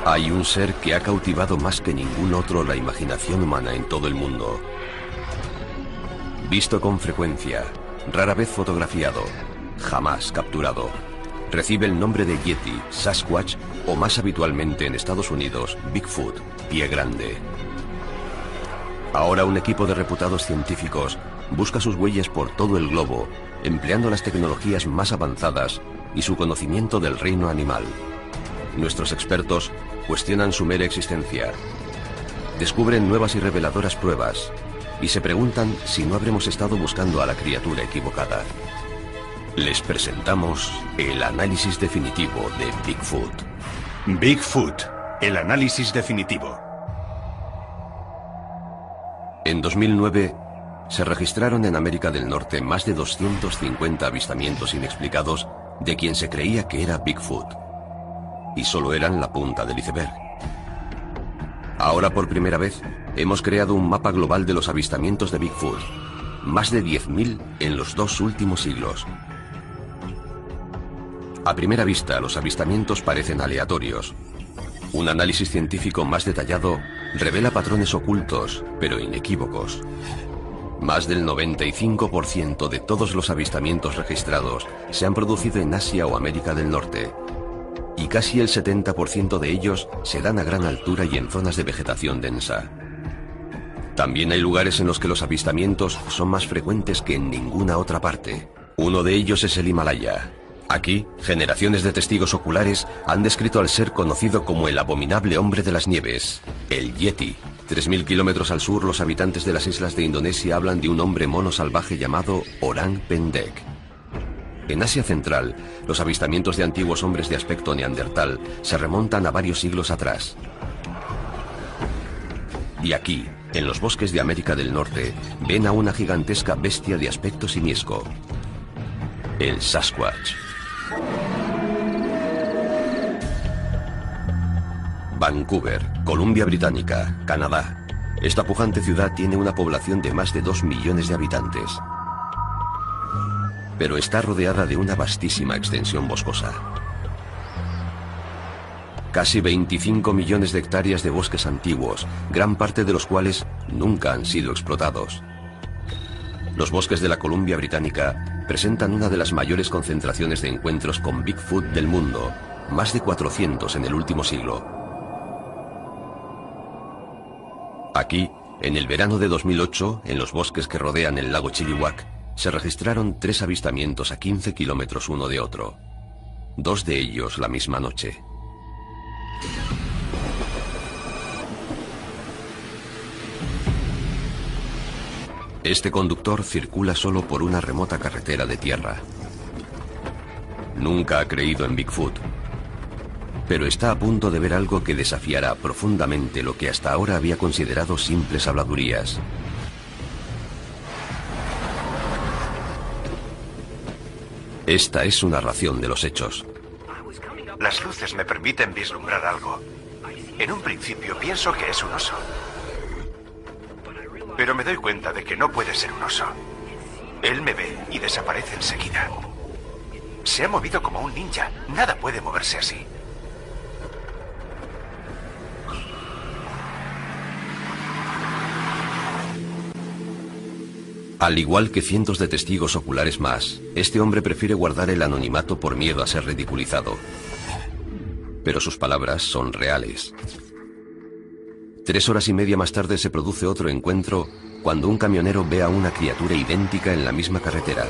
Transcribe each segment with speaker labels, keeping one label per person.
Speaker 1: Hay un ser que ha cautivado más que ningún otro la imaginación humana en todo el mundo. Visto con frecuencia, rara vez fotografiado, jamás capturado. Recibe el nombre de Yeti, Sasquatch o más habitualmente en Estados Unidos, Bigfoot, pie grande. Ahora un equipo de reputados científicos busca sus huellas por todo el globo, empleando las tecnologías más avanzadas y su conocimiento del reino animal. Nuestros expertos cuestionan su mera existencia, descubren nuevas y reveladoras pruebas y se preguntan si no habremos estado buscando a la criatura equivocada. Les presentamos el análisis definitivo de Bigfoot.
Speaker 2: Bigfoot, el análisis definitivo.
Speaker 1: En 2009 se registraron en América del Norte más de 250 avistamientos inexplicados de quien se creía que era Bigfoot. Y solo eran la punta del iceberg. Ahora por primera vez hemos creado un mapa global de los avistamientos de Bigfoot. Más de 10.000 en los 2 últimos siglos. A primera vista los avistamientos parecen aleatorios. Un análisis científico más detallado revela patrones ocultos, pero inequívocos. Más del 95% de todos los avistamientos registrados se han producido en Asia o América del Norte. Y casi el 70% de ellos se dan a gran altura y en zonas de vegetación densa. También hay lugares en los que los avistamientos son más frecuentes que en ninguna otra parte. Uno de ellos es el Himalaya. Aquí, generaciones de testigos oculares han descrito al ser conocido como el abominable hombre de las nieves, el Yeti. 3.000 kilómetros al sur, los habitantes de las islas de Indonesia hablan de un hombre mono salvaje llamado Orang Pendek. En Asia Central, los avistamientos de antiguos hombres de aspecto neandertal se remontan a varios siglos atrás. Y aquí, en los bosques de América del Norte, ven a una gigantesca bestia de aspecto simiesco, el Sasquatch. Vancouver, Columbia Británica, Canadá. Esta pujante ciudad tiene una población de más de 2 millones de habitantes. Pero está rodeada de una vastísima extensión boscosa. Casi 25 millones de hectáreas de bosques antiguos, gran parte de los cuales nunca han sido explotados. Los bosques de la Columbia Británica presentan una de las mayores concentraciones de encuentros con Bigfoot del mundo, más de 400 en el último siglo. Aquí, en el verano de 2008, en los bosques que rodean el lago Chilliwack, se registraron 3 avistamientos a 15 kilómetros uno de otro. 2 de ellos la misma noche. Este conductor circula solo por una remota carretera de tierra. Nunca ha creído en Bigfoot, pero está a punto de ver algo que desafiará profundamente lo que hasta ahora había considerado simples habladurías. Esta es su narración de los hechos.
Speaker 3: Las luces me permiten vislumbrar algo. En un principio pienso que es un oso. Pero me doy cuenta de que no puede ser un oso. Él me ve y desaparece enseguida. Se ha movido como un ninja. Nada puede moverse así.
Speaker 1: Al igual que cientos de testigos oculares más, este hombre prefiere guardar el anonimato por miedo a ser ridiculizado. Pero sus palabras son reales. 3 horas y media más tarde se produce otro encuentro cuando un camionero ve a una criatura idéntica en la misma carretera.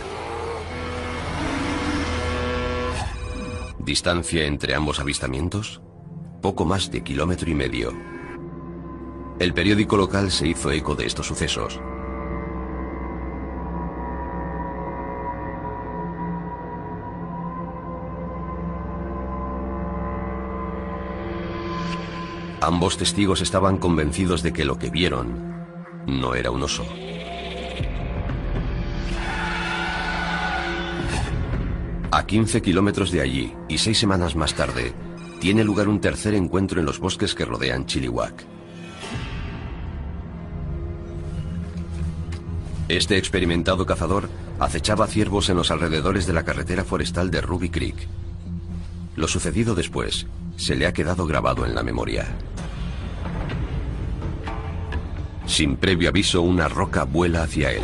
Speaker 1: ¿Distancia entre ambos avistamientos? Poco más de 1,5 kilómetros. El periódico local se hizo eco de estos sucesos. Ambos testigos estaban convencidos de que lo que vieron no era un oso. A 15 kilómetros de allí, y 6 semanas más tarde, tiene lugar un tercer encuentro en los bosques que rodean Chilliwack. Este experimentado cazador acechaba ciervos en los alrededores de la carretera forestal de Ruby Creek. Lo sucedido después se le ha quedado grabado en la memoria. Sin previo aviso, una roca vuela hacia él.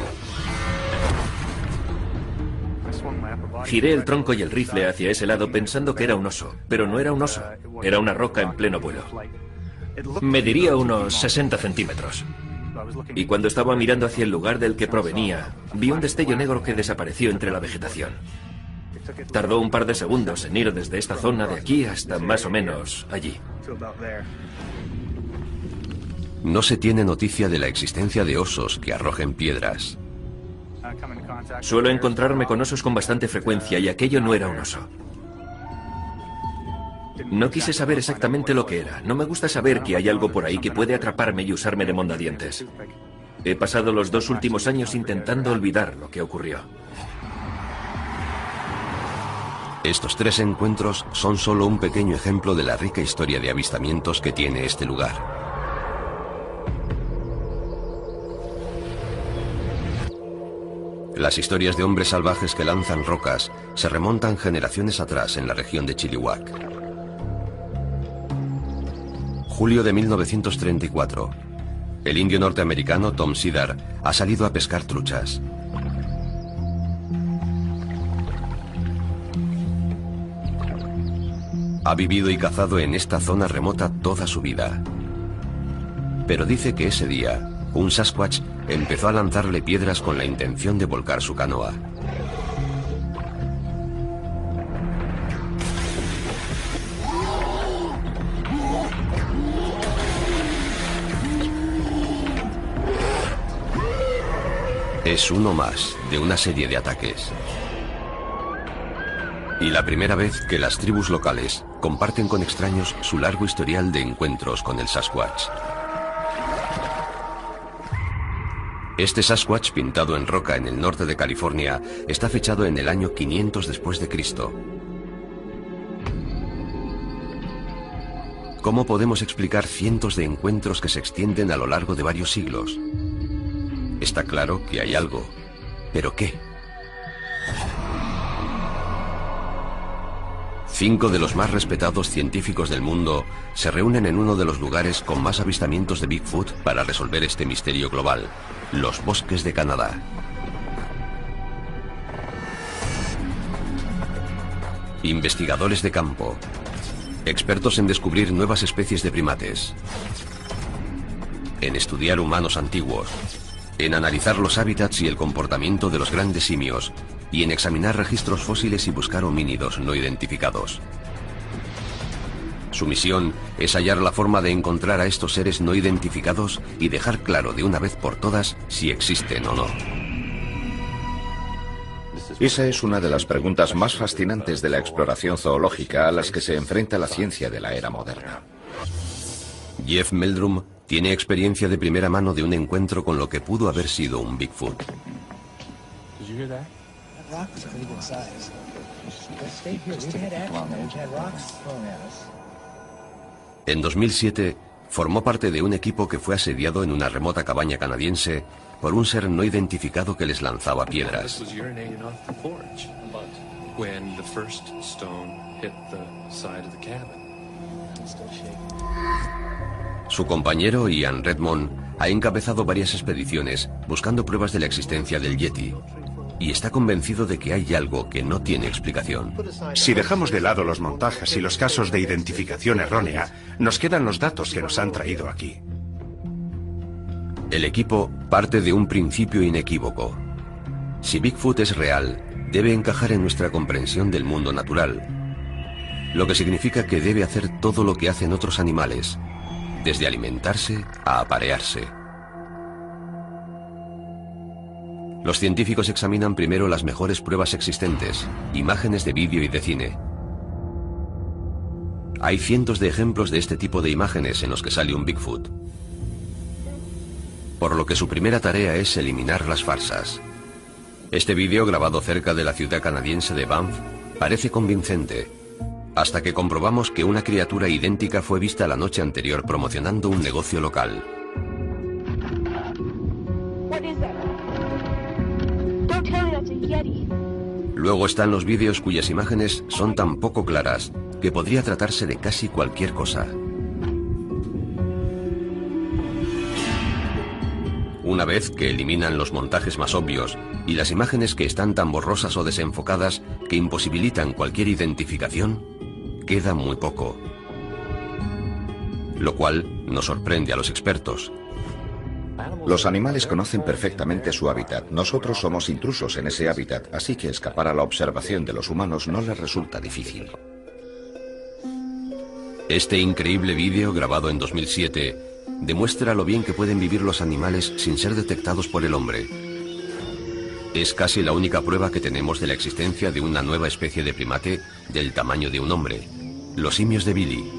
Speaker 4: Giré el tronco y el rifle hacia ese lado pensando que era un oso, pero no era un oso, era una roca en pleno vuelo. Mediría unos 60 centímetros. Y cuando estaba mirando hacia el lugar del que provenía, vi un destello negro que desapareció entre la vegetación. Tardó un par de segundos en ir desde esta zona de aquí hasta más o menos allí.
Speaker 1: No se tiene noticia de la existencia de osos que arrojen piedras.
Speaker 4: Suelo encontrarme con osos con bastante frecuencia y aquello no era un oso. No quise saber exactamente lo que era. No me gusta saber que hay algo por ahí que puede atraparme y usarme de mondadientes. He pasado los 2 últimos años intentando olvidar lo que ocurrió.
Speaker 1: Estos 3 encuentros son solo un pequeño ejemplo de la rica historia de avistamientos que tiene este lugar. Las historias de hombres salvajes que lanzan rocas se remontan generaciones atrás en la región de Chilliwack. Julio de 1934. El indio norteamericano Tom Cedar ha salido a pescar truchas. Ha vivido y cazado en esta zona remota toda su vida. Pero dice que ese día, un Sasquatch empezó a lanzarle piedras con la intención de volcar su canoa. Es uno más de una serie de ataques. Y la primera vez que las tribus locales comparten con extraños su largo historial de encuentros con el Sasquatch. Este Sasquatch pintado en roca en el norte de California está fechado en el año 500 después de Cristo. ¿Cómo podemos explicar cientos de encuentros que se extienden a lo largo de varios siglos? Está claro que hay algo, ¿pero qué? 5 de los más respetados científicos del mundo se reúnen en uno de los lugares con más avistamientos de Bigfoot para resolver este misterio global, los bosques de Canadá. Investigadores de campo, expertos en descubrir nuevas especies de primates, en estudiar humanos antiguos, en analizar los hábitats y el comportamiento de los grandes simios, y en examinar registros fósiles y buscar homínidos no identificados. Su misión es hallar la forma de encontrar a estos seres no identificados y dejar claro de una vez por todas si existen o no.
Speaker 5: Esa es una de las preguntas más fascinantes de la exploración zoológica a las que se enfrenta la ciencia de la era moderna.
Speaker 1: Jeff Meldrum tiene experiencia de primera mano de un encuentro con lo que pudo haber sido un Bigfoot. En 2007, formó parte de un equipo que fue asediado en una remota cabaña canadiense por un ser no identificado que les lanzaba piedras. Su compañero Ian Redmond ha encabezado varias expediciones buscando pruebas de la existencia del Yeti y está convencido de que hay algo que no tiene explicación.
Speaker 2: Si dejamos de lado los montajes y los casos de identificación errónea, nos quedan los datos que nos han traído aquí.
Speaker 1: El equipo parte de un principio inequívoco. Si Bigfoot es real, debe encajar en nuestra comprensión del mundo natural, lo que significa que debe hacer todo lo que hacen otros animales, desde alimentarse a aparearse. Los científicos examinan primero las mejores pruebas existentes, imágenes de vídeo y de cine. Hay cientos de ejemplos de este tipo de imágenes en los que sale un Bigfoot. Por lo que su primera tarea es eliminar las farsas. Este vídeo, grabado cerca de la ciudad canadiense de Banff, parece convincente, hasta que comprobamos que una criatura idéntica fue vista la noche anterior promocionando un negocio local. Luego están los vídeos cuyas imágenes son tan poco claras que podría tratarse de casi cualquier cosa. Una vez que eliminan los montajes más obvios y las imágenes que están tan borrosas o desenfocadas que imposibilitan cualquier identificación, queda muy poco. Lo cual no sorprende a los expertos.
Speaker 5: Los animales conocen perfectamente su hábitat. Nosotros somos intrusos en ese hábitat, así que escapar a la observación de los humanos no les resulta difícil.
Speaker 1: Este increíble vídeo, grabado en 2007, demuestra lo bien que pueden vivir los animales sin ser detectados por el hombre. Es casi la única prueba que tenemos de la existencia de una nueva especie de primate del tamaño de un hombre, los simios de Billy.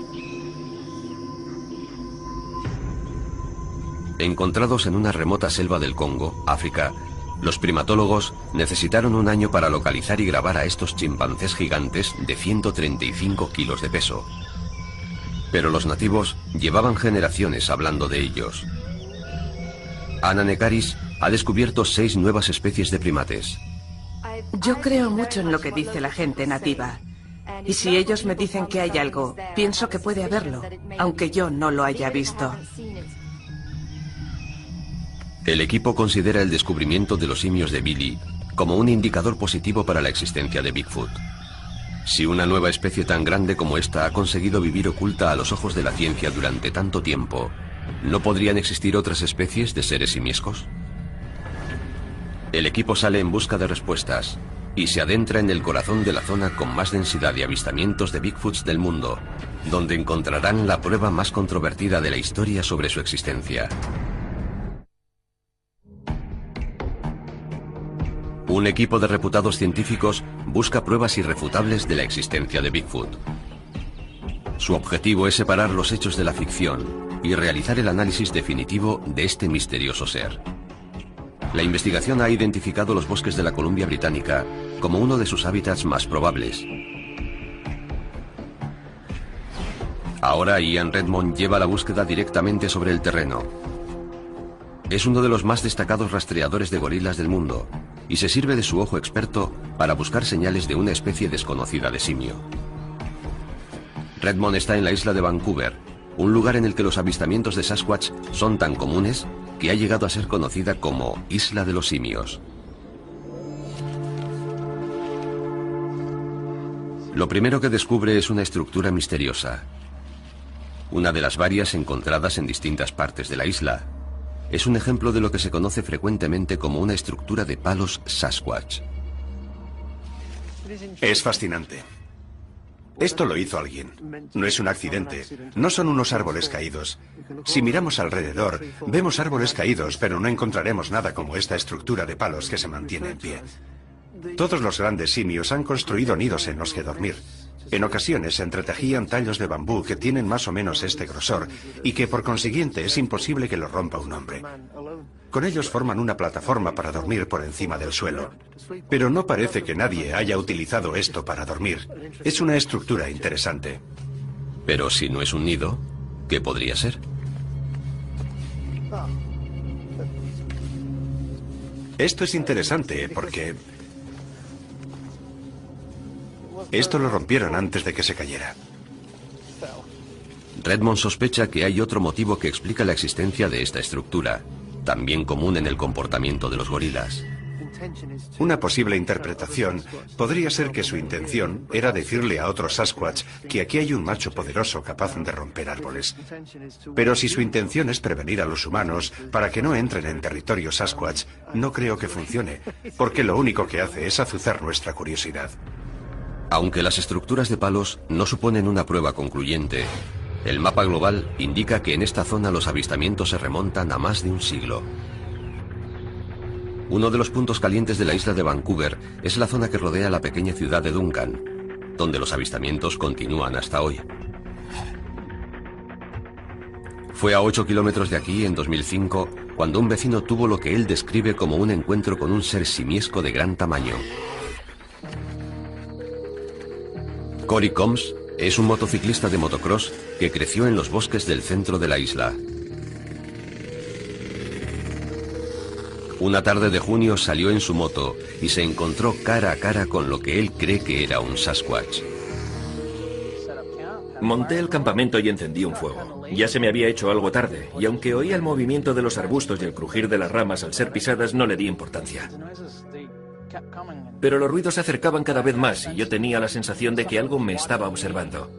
Speaker 1: Encontrados en una remota selva del Congo, África, los primatólogos necesitaron un año para localizar y grabar a estos chimpancés gigantes de 135 kilos de peso. Pero los nativos llevaban generaciones hablando de ellos. Ana Nekaris ha descubierto 6 nuevas especies de primates.
Speaker 6: Yo creo mucho en lo que dice la gente nativa. Y si ellos me dicen que hay algo, pienso que puede haberlo, aunque yo no lo haya visto.
Speaker 1: El equipo considera el descubrimiento de los simios de Billy como un indicador positivo para la existencia de Bigfoot. Si una nueva especie tan grande como esta ha conseguido vivir oculta a los ojos de la ciencia durante tanto tiempo, ¿no podrían existir otras especies de seres simiescos? El equipo sale en busca de respuestas y se adentra en el corazón de la zona con más densidad de avistamientos de Bigfoots del mundo, donde encontrarán la prueba más controvertida de la historia sobre su existencia. Un equipo de reputados científicos busca pruebas irrefutables de la existencia de Bigfoot. Su objetivo es separar los hechos de la ficción y realizar el análisis definitivo de este misterioso ser. La investigación ha identificado los bosques de la Columbia Británica como uno de sus hábitats más probables. Ahora Ian Redmond lleva la búsqueda directamente sobre el terreno. Es uno de los más destacados rastreadores de gorilas del mundo y se sirve de su ojo experto para buscar señales de una especie desconocida de simio. Redmond está en la isla de Vancouver, un lugar en el que los avistamientos de Sasquatch son tan comunes que ha llegado a ser conocida como Isla de los Simios. Lo primero que descubre es una estructura misteriosa. Una de las varias encontradas en distintas partes de la isla. Es un ejemplo de lo que se conoce frecuentemente como una estructura de palos Sasquatch.
Speaker 2: Es fascinante. Esto lo hizo alguien. No es un accidente. No son unos árboles caídos. Si miramos alrededor, vemos árboles caídos, pero no encontraremos nada como esta estructura de palos que se mantiene en pie. Todos los grandes simios han construido nidos en los que dormir. En ocasiones se entretejían tallos de bambú que tienen más o menos este grosor y que por consiguiente es imposible que los rompa un hombre. Con ellos forman una plataforma para dormir por encima del suelo. Pero no parece que nadie haya utilizado esto para dormir. Es una estructura interesante.
Speaker 1: Pero si no es un nido, ¿qué podría ser?
Speaker 2: Esto es interesante porque esto lo rompieron antes de que se cayera.
Speaker 1: Redmond sospecha que hay otro motivo que explica la existencia de esta estructura, también común en el comportamiento de los gorilas.
Speaker 2: Una posible interpretación podría ser que su intención era decirle a otros Sasquatch que aquí hay un macho poderoso capaz de romper árboles. Pero si su intención es prevenir a los humanos para que no entren en territorio Sasquatch, no creo que funcione, porque lo único que hace es azuzar nuestra curiosidad.
Speaker 1: Aunque las estructuras de palos no suponen una prueba concluyente, el mapa global indica que en esta zona los avistamientos se remontan a más de un siglo. Uno de los puntos calientes de la isla de Vancouver es la zona que rodea la pequeña ciudad de Duncan, donde los avistamientos continúan hasta hoy. Fue a 8 kilómetros de aquí, en 2005, cuando un vecino tuvo lo que él describe como un encuentro con un ser simiesco de gran tamaño. Corey Combs es un motociclista de motocross que creció en los bosques del centro de la isla. Una tarde de junio salió en su moto y se encontró cara a cara con lo que él cree que era un Sasquatch.
Speaker 4: Monté el campamento y encendí un fuego. Ya se me había hecho algo tarde, y aunque oía el movimiento de los arbustos y el crujir de las ramas al ser pisadas, no le di importancia. Pero los ruidos se acercaban cada vez más y yo tenía la sensación de que algo me estaba observando.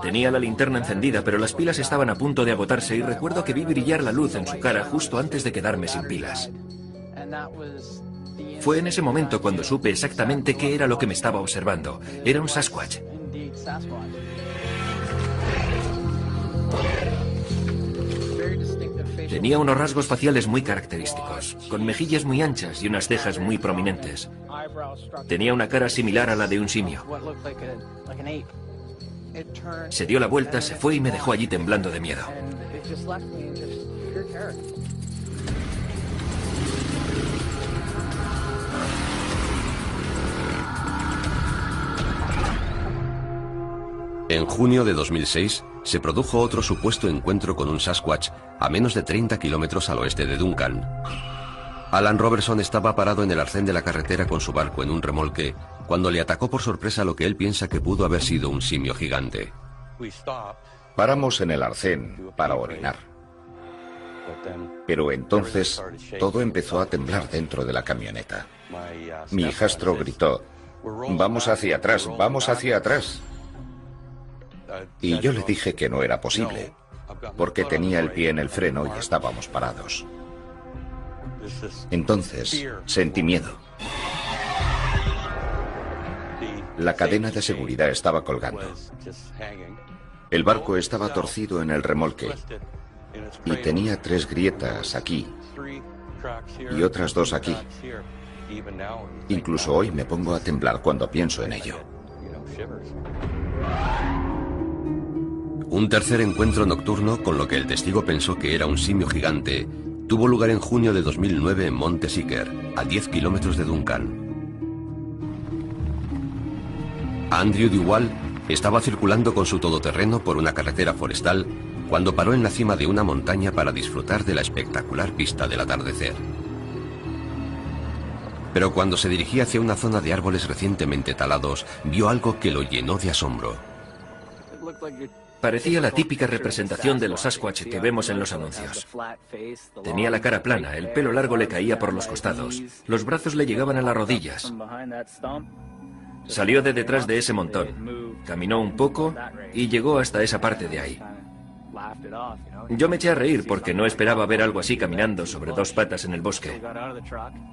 Speaker 4: Tenía la linterna encendida, pero las pilas estaban a punto de agotarse y recuerdo que vi brillar la luz en su cara justo antes de quedarme sin pilas. Fue en ese momento cuando supe exactamente qué era lo que me estaba observando. Era un Sasquatch. Tenía unos rasgos faciales muy característicos, con mejillas muy anchas y unas cejas muy prominentes. Tenía una cara similar a la de un simio. Se dio la vuelta, se fue y me dejó allí temblando de miedo.
Speaker 1: En junio de 2006 se produjo otro supuesto encuentro con un Sasquatch a menos de 30 kilómetros al oeste de Duncan. Alan Robertson estaba parado en el arcén de la carretera con su barco en un remolque cuando le atacó por sorpresa lo que él piensa que pudo haber sido un simio gigante.
Speaker 5: Paramos en el arcén para orinar. Pero entonces todo empezó a temblar dentro de la camioneta. Mi hijastro gritó: «Vamos hacia atrás, vamos hacia atrás». Y yo le dije que no era posible, porque tenía el pie en el freno y estábamos parados. Entonces sentí miedo. La cadena de seguridad estaba colgando. El barco estaba torcido en el remolque y tenía 3 grietas aquí y otras 2 aquí. Incluso hoy me pongo a temblar cuando pienso en ello.
Speaker 1: Un tercer encuentro nocturno con lo que el testigo pensó que era un simio gigante tuvo lugar en junio de 2009 en Monte Seeker, a 10 kilómetros de Duncan. Andrew Duval estaba circulando con su todoterreno por una carretera forestal cuando paró en la cima de una montaña para disfrutar de la espectacular vista del atardecer. Pero cuando se dirigía hacia una zona de árboles recientemente talados, vio algo que lo llenó de asombro.
Speaker 4: Parecía la típica representación de los Sasquatch que vemos en los anuncios. Tenía la cara plana, el pelo largo le caía por los costados, los brazos le llegaban a las rodillas. Salió de detrás de ese montón, caminó un poco y llegó hasta esa parte de ahí. Yo me eché a reír porque no esperaba ver algo así caminando sobre 2 patas en el bosque.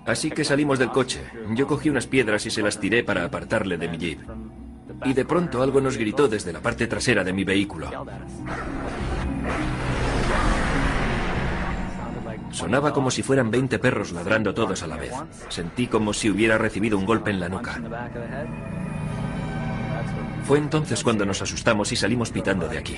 Speaker 4: Así que salimos del coche, yo cogí unas piedras y se las tiré para apartarle de mi jeep. Y de pronto algo nos gritó desde la parte trasera de mi vehículo. Sonaba como si fueran 20 perros ladrando todos a la vez. Sentí como si hubiera recibido un golpe en la nuca. Fue entonces cuando nos asustamos y salimos pitando de aquí.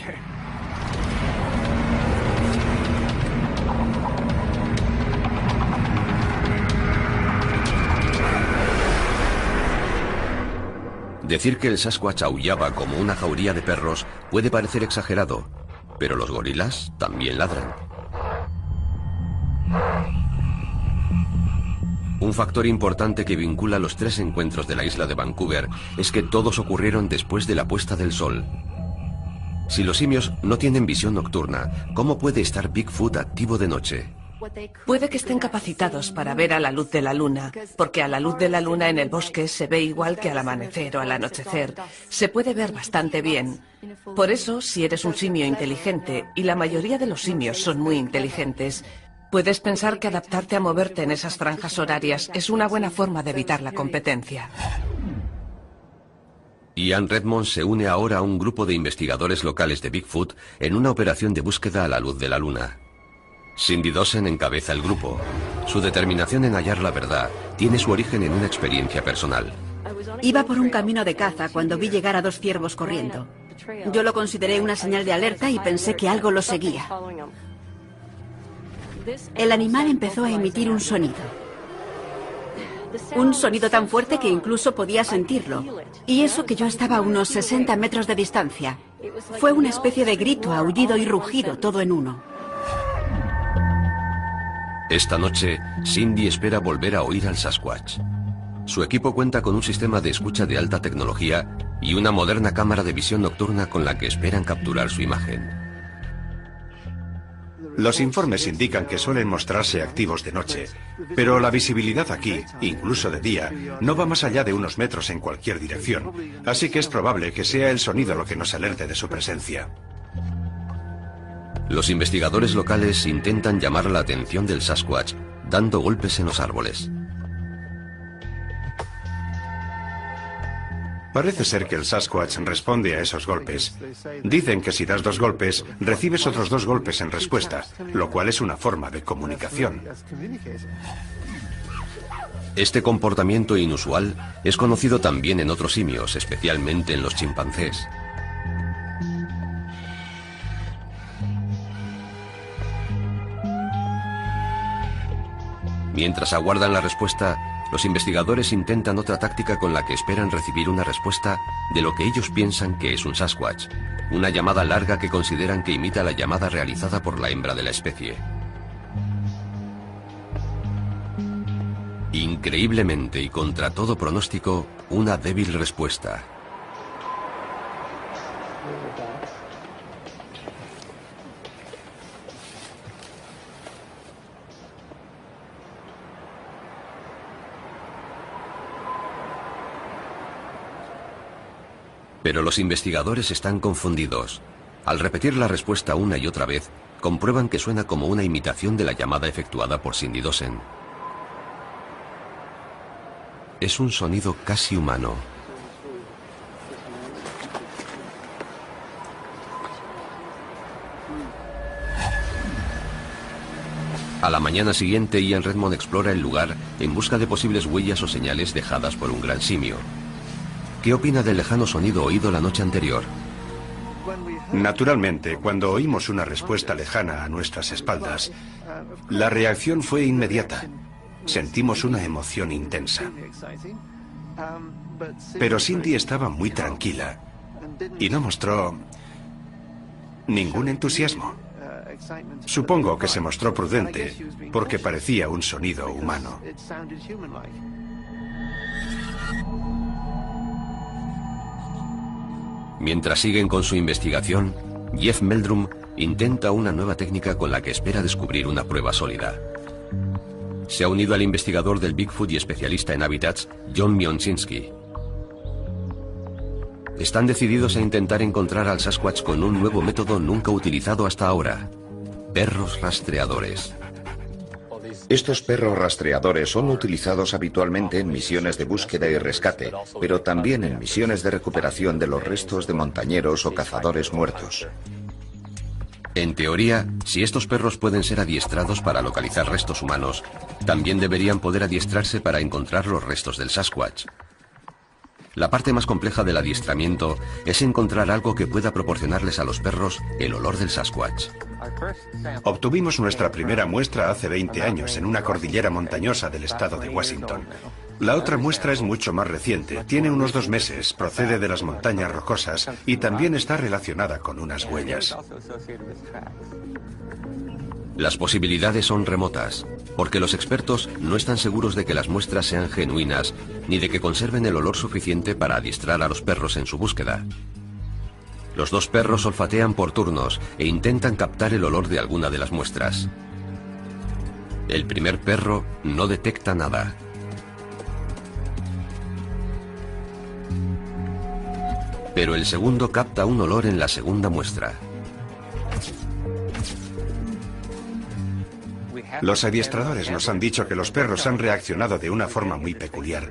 Speaker 1: Decir que el Sasquatch aullaba como una jauría de perros puede parecer exagerado, pero los gorilas también ladran. Un factor importante que vincula los 3 encuentros de la isla de Vancouver es que todos ocurrieron después de la puesta del sol. Si los simios no tienen visión nocturna, ¿cómo puede estar Bigfoot activo de noche?
Speaker 6: Puede que estén capacitados para ver a la luz de la luna, porque a la luz de la luna en el bosque se ve igual que al amanecer o al anochecer. Se puede ver bastante bien. Por eso, si eres un simio inteligente, y la mayoría de los simios son muy inteligentes, puedes pensar que adaptarte a moverte en esas franjas horarias es una buena forma de evitar la competencia.
Speaker 1: Ian Redmond se une ahora a un grupo de investigadores locales de Bigfoot en una operación de búsqueda a la luz de la luna. Cindy Dawson encabeza el grupo. Su determinación en hallar la verdad tiene su origen en una experiencia personal.
Speaker 7: Iba por un camino de caza cuando vi llegar a 2 ciervos corriendo. Yo lo consideré una señal de alerta y pensé que algo los seguía. El animal empezó a emitir un sonido. Un sonido tan fuerte que incluso podía sentirlo. Y eso que yo estaba a unos 60 metros de distancia. Fue una especie de grito, aullido y rugido, todo en uno.
Speaker 1: Esta noche, Cindy espera volver a oír al Sasquatch. Su equipo cuenta con un sistema de escucha de alta tecnología y una moderna cámara de visión nocturna con la que esperan capturar su imagen.
Speaker 2: Los informes indican que suelen mostrarse activos de noche, pero la visibilidad aquí, incluso de día, no va más allá de unos metros en cualquier dirección, así que es probable que sea el sonido lo que nos alerte de su presencia.
Speaker 1: Los investigadores locales intentan llamar la atención del Sasquatch, dando golpes en los árboles.
Speaker 2: Parece ser que el Sasquatch responde a esos golpes. Dicen que si das 2 golpes, recibes otros 2 golpes en respuesta, lo cual es una forma de comunicación.
Speaker 1: Este comportamiento inusual es conocido también en otros simios, especialmente en los chimpancés. Mientras aguardan la respuesta, los investigadores intentan otra táctica con la que esperan recibir una respuesta de lo que ellos piensan que es un Sasquatch, una llamada larga que consideran que imita la llamada realizada por la hembra de la especie. Increíblemente y contra todo pronóstico, una débil respuesta. Pero los investigadores están confundidos. Al repetir la respuesta una y otra vez, comprueban que suena como una imitación de la llamada efectuada por Cindy Dossen. Es un sonido casi humano. A la mañana siguiente, Ian Redmond explora el lugar en busca de posibles huellas o señales dejadas por un gran simio. ¿Qué opina del lejano sonido oído la noche anterior?
Speaker 2: Naturalmente, cuando oímos una respuesta lejana a nuestras espaldas, la reacción fue inmediata. Sentimos una emoción intensa. Pero Cindy estaba muy tranquila y no mostró ningún entusiasmo. Supongo que se mostró prudente porque parecía un sonido humano.
Speaker 1: Mientras siguen con su investigación, Jeff Meldrum intenta una nueva técnica con la que espera descubrir una prueba sólida. Se ha unido al investigador del Bigfoot y especialista en hábitats, John Mionczynski. Están decididos a intentar encontrar al Sasquatch con un nuevo método nunca utilizado hasta ahora: perros rastreadores.
Speaker 5: Estos perros rastreadores son utilizados habitualmente en misiones de búsqueda y rescate, pero también en misiones de recuperación de los restos de montañeros o cazadores muertos.
Speaker 1: En teoría, si estos perros pueden ser adiestrados para localizar restos humanos, también deberían poder adiestrarse para encontrar los restos del Sasquatch. La parte más compleja del adiestramiento es encontrar algo que pueda proporcionarles a los perros el olor del Sasquatch.
Speaker 2: Obtuvimos nuestra primera muestra hace 20 años en una cordillera montañosa del estado de Washington. La otra muestra es mucho más reciente, tiene unos 2 meses, procede de las montañas rocosas y también está relacionada con unas huellas.
Speaker 1: Las posibilidades son remotas, porque los expertos no están seguros de que las muestras sean genuinas ni de que conserven el olor suficiente para adiestrar a los perros en su búsqueda. Los 2 perros olfatean por turnos e intentan captar el olor de alguna de las muestras. El primer perro no detecta nada. Pero el segundo capta un olor en la segunda muestra.
Speaker 2: Los adiestradores nos han dicho que los perros han reaccionado de una forma muy peculiar,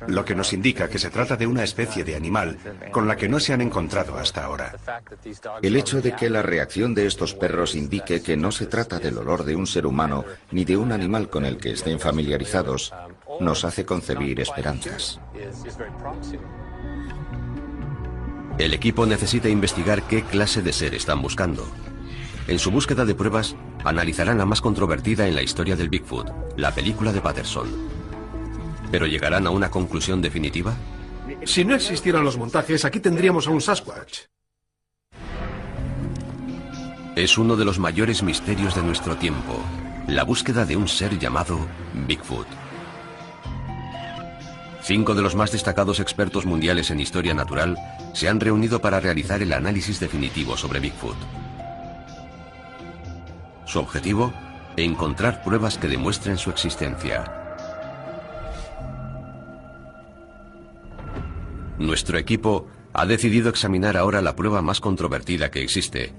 Speaker 2: lo que nos indica que se trata de una especie de animal con la que no se han encontrado hasta ahora.
Speaker 5: El hecho de que la reacción de estos perros indique que no se trata del olor de un ser humano ni de un animal con el que estén familiarizados, nos hace concebir esperanzas.
Speaker 1: El equipo necesita investigar qué clase de ser están buscando. En su búsqueda de pruebas, analizarán la más controvertida en la historia del Bigfoot, la película de Patterson. ¿Pero llegarán a una conclusión definitiva?
Speaker 8: Si no existieran los montajes, aquí tendríamos a un Sasquatch.
Speaker 1: Es uno de los mayores misterios de nuestro tiempo, la búsqueda de un ser llamado Bigfoot. 5 de los más destacados expertos mundiales en historia natural se han reunido para realizar el análisis definitivo sobre Bigfoot. Su objetivo: encontrar pruebas que demuestren su existencia. Nuestro equipo ha decidido examinar ahora la prueba más controvertida que existe: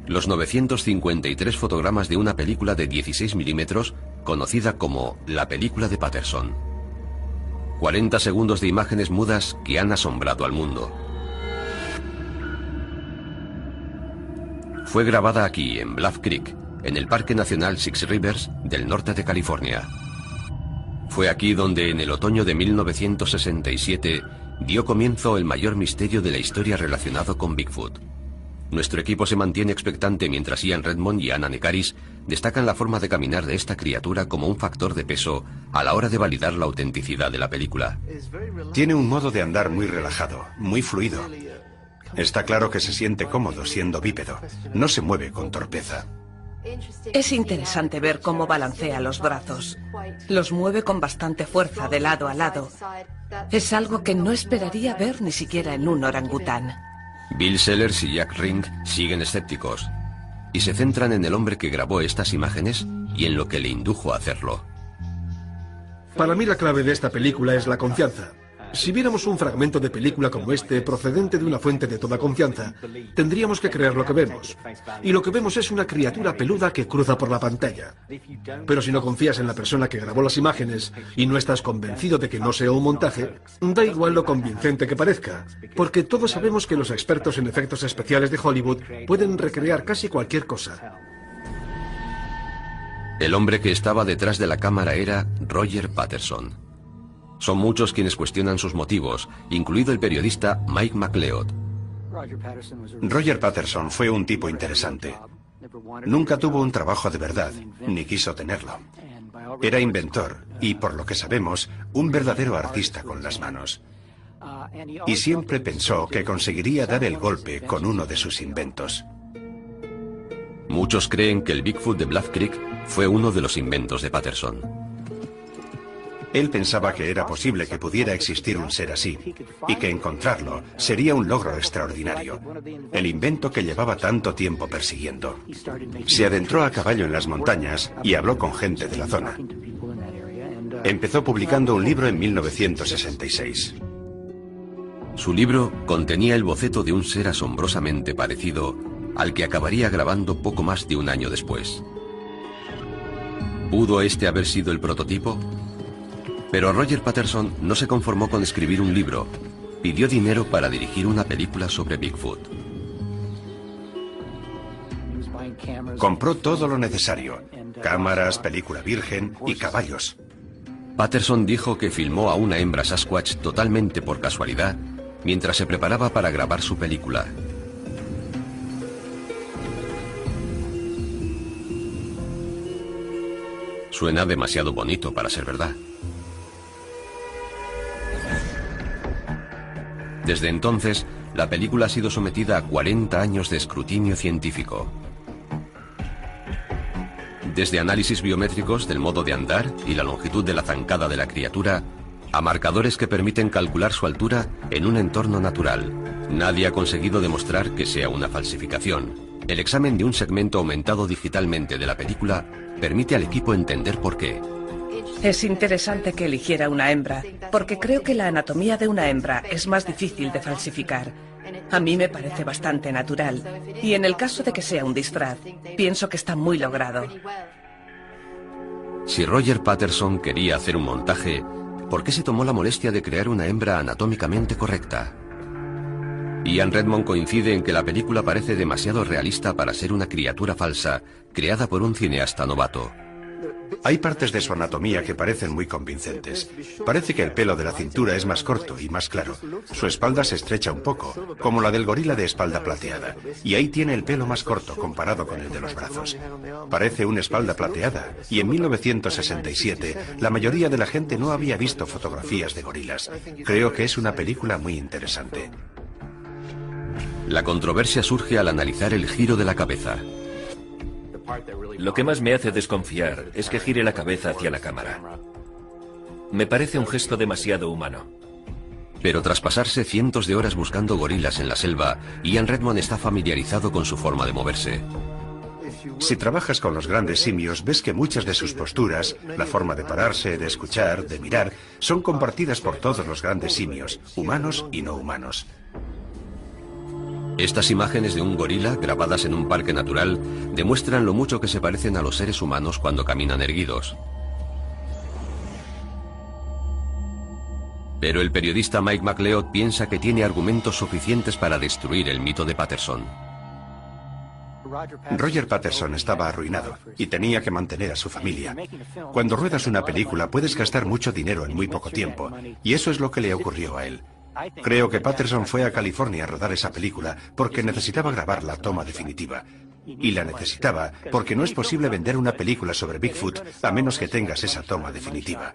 Speaker 1: los 953 fotogramas de una película de 16 milímetros conocida como la película de Patterson. 40 segundos de imágenes mudas que han asombrado al mundo. Fue grabada aquí, en Bluff Creek, en el Parque Nacional Six Rivers del norte de California. Fue aquí donde, en el otoño de 1967, dio comienzo el mayor misterio de la historia relacionado con Bigfoot. Nuestro equipo se mantiene expectante mientras Ian Redmond y Anna Nekaris destacan la forma de caminar de esta criatura como un factor de peso a la hora de validar la autenticidad de la película.
Speaker 2: Tiene un modo de andar muy relajado, muy fluido. Está claro que se siente cómodo siendo bípedo. No se mueve con torpeza.
Speaker 6: Es interesante ver cómo balancea los brazos. Los mueve con bastante fuerza de lado a lado. Es algo que no esperaría ver ni siquiera en un orangután.
Speaker 1: Bill Sellers y Jack Ring siguen escépticos y se centran en el hombre que grabó estas imágenes y en lo que le indujo a hacerlo.
Speaker 8: Para mí la clave de esta película es la confianza. Si viéramos un fragmento de película como este, procedente de una fuente de toda confianza, tendríamos que creer lo que vemos. Y lo que vemos es una criatura peluda que cruza por la pantalla. Pero si no confías en la persona que grabó las imágenes y no estás convencido de que no sea un montaje, da igual lo convincente que parezca, porque todos sabemos que los expertos en efectos especiales de Hollywood pueden recrear casi cualquier cosa.
Speaker 1: El hombre que estaba detrás de la cámara era Roger Patterson. Son muchos quienes cuestionan sus motivos, incluido el periodista Mike McLeod.
Speaker 2: Roger Patterson fue un tipo interesante. Nunca tuvo un trabajo de verdad, ni quiso tenerlo. Era inventor y, por lo que sabemos, un verdadero artista con las manos. Y siempre pensó que conseguiría dar el golpe con uno de sus inventos.
Speaker 1: Muchos creen que el Bigfoot de Bluff Creek fue uno de los inventos de Patterson.
Speaker 2: Él pensaba que era posible que pudiera existir un ser así, y que encontrarlo sería un logro extraordinario, el invento que llevaba tanto tiempo persiguiendo. Se adentró a caballo en las montañas y habló con gente de la zona. Empezó publicando un libro en 1966.
Speaker 1: Su libro contenía el boceto de un ser asombrosamente parecido al que acabaría grabando poco más de un año después. ¿Pudo este haber sido el prototipo? Pero Roger Patterson no se conformó con escribir un libro. Pidió dinero para dirigir una película sobre Bigfoot.
Speaker 2: Compró todo lo necesario: cámaras, película virgen y caballos.
Speaker 1: Patterson dijo que filmó a una hembra Sasquatch totalmente por casualidad mientras se preparaba para grabar su película. Suena demasiado bonito para ser verdad. Desde entonces, la película ha sido sometida a 40 años de escrutinio científico. Desde análisis biométricos del modo de andar y la longitud de la zancada de la criatura, a marcadores que permiten calcular su altura en un entorno natural. Nadie ha conseguido demostrar que sea una falsificación. El examen de un segmento aumentado digitalmente de la película permite al equipo entender por qué.
Speaker 6: Es interesante que eligiera una hembra, porque creo que la anatomía de una hembra es más difícil de falsificar. A mí me parece bastante natural, y en el caso de que sea un disfraz, pienso que está muy logrado.
Speaker 1: Si Roger Patterson quería hacer un montaje, ¿por qué se tomó la molestia de crear una hembra anatómicamente correcta? Ian Redmond coincide en que la película parece demasiado realista para ser una criatura falsa, creada por un cineasta novato.
Speaker 2: Hay partes de su anatomía que parecen muy convincentes. Parece que el pelo de la cintura es más corto y más claro. Su espalda se estrecha un poco, como la del gorila de espalda plateada. Y ahí tiene el pelo más corto comparado con el de los brazos. Parece una espalda plateada. Y en 1967, la mayoría de la gente no había visto fotografías de gorilas. Creo que es una película muy interesante.
Speaker 1: La controversia surge al analizar el giro de la cabeza.
Speaker 4: Lo que más me hace desconfiar es que gire la cabeza hacia la cámara. Me parece un gesto demasiado humano.
Speaker 1: Pero tras pasarse cientos de horas buscando gorilas en la selva, Ian Redmond está familiarizado con su forma de moverse.
Speaker 2: Si trabajas con los grandes simios, ves que muchas de sus posturas, la forma de pararse, de escuchar, de mirar, son compartidas por todos los grandes simios, humanos y no humanos.
Speaker 1: Estas imágenes de un gorila, grabadas en un parque natural, demuestran lo mucho que se parecen a los seres humanos cuando caminan erguidos. Pero el periodista Mike McLeod piensa que tiene argumentos suficientes para destruir el mito de Patterson.
Speaker 2: Roger Patterson estaba arruinado y tenía que mantener a su familia. Cuando ruedas una película puedes gastar mucho dinero en muy poco tiempo, y eso es lo que le ocurrió a él. Creo que Patterson fue a California a rodar esa película porque necesitaba grabar la toma definitiva. Y la necesitaba porque no es posible vender una película sobre Bigfoot a menos que tengas esa toma definitiva.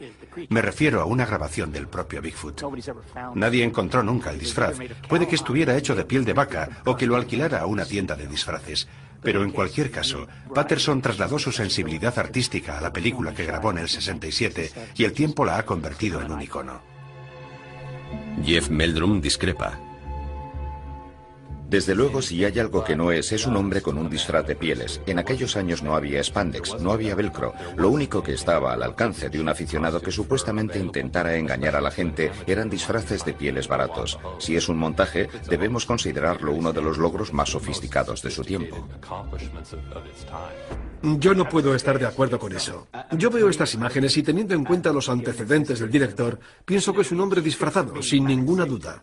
Speaker 2: Me refiero a una grabación del propio Bigfoot. Nadie encontró nunca el disfraz. Puede que estuviera hecho de piel de vaca o que lo alquilara a una tienda de disfraces. Pero en cualquier caso, Patterson trasladó su sensibilidad artística a la película que grabó en el 67 y el tiempo la ha convertido en un icono.
Speaker 1: Jeff Meldrum discrepa.
Speaker 5: Desde luego, si hay algo que no es un hombre con un disfraz de pieles. En aquellos años no había spandex, no había velcro. Lo único que estaba al alcance de un aficionado que supuestamente intentara engañar a la gente eran disfraces de pieles baratos. Si es un montaje, debemos considerarlo uno de los logros más sofisticados de su tiempo.
Speaker 8: Yo no puedo estar de acuerdo con eso. Yo veo estas imágenes y teniendo en cuenta los antecedentes del director, pienso que es un hombre disfrazado, sin ninguna duda.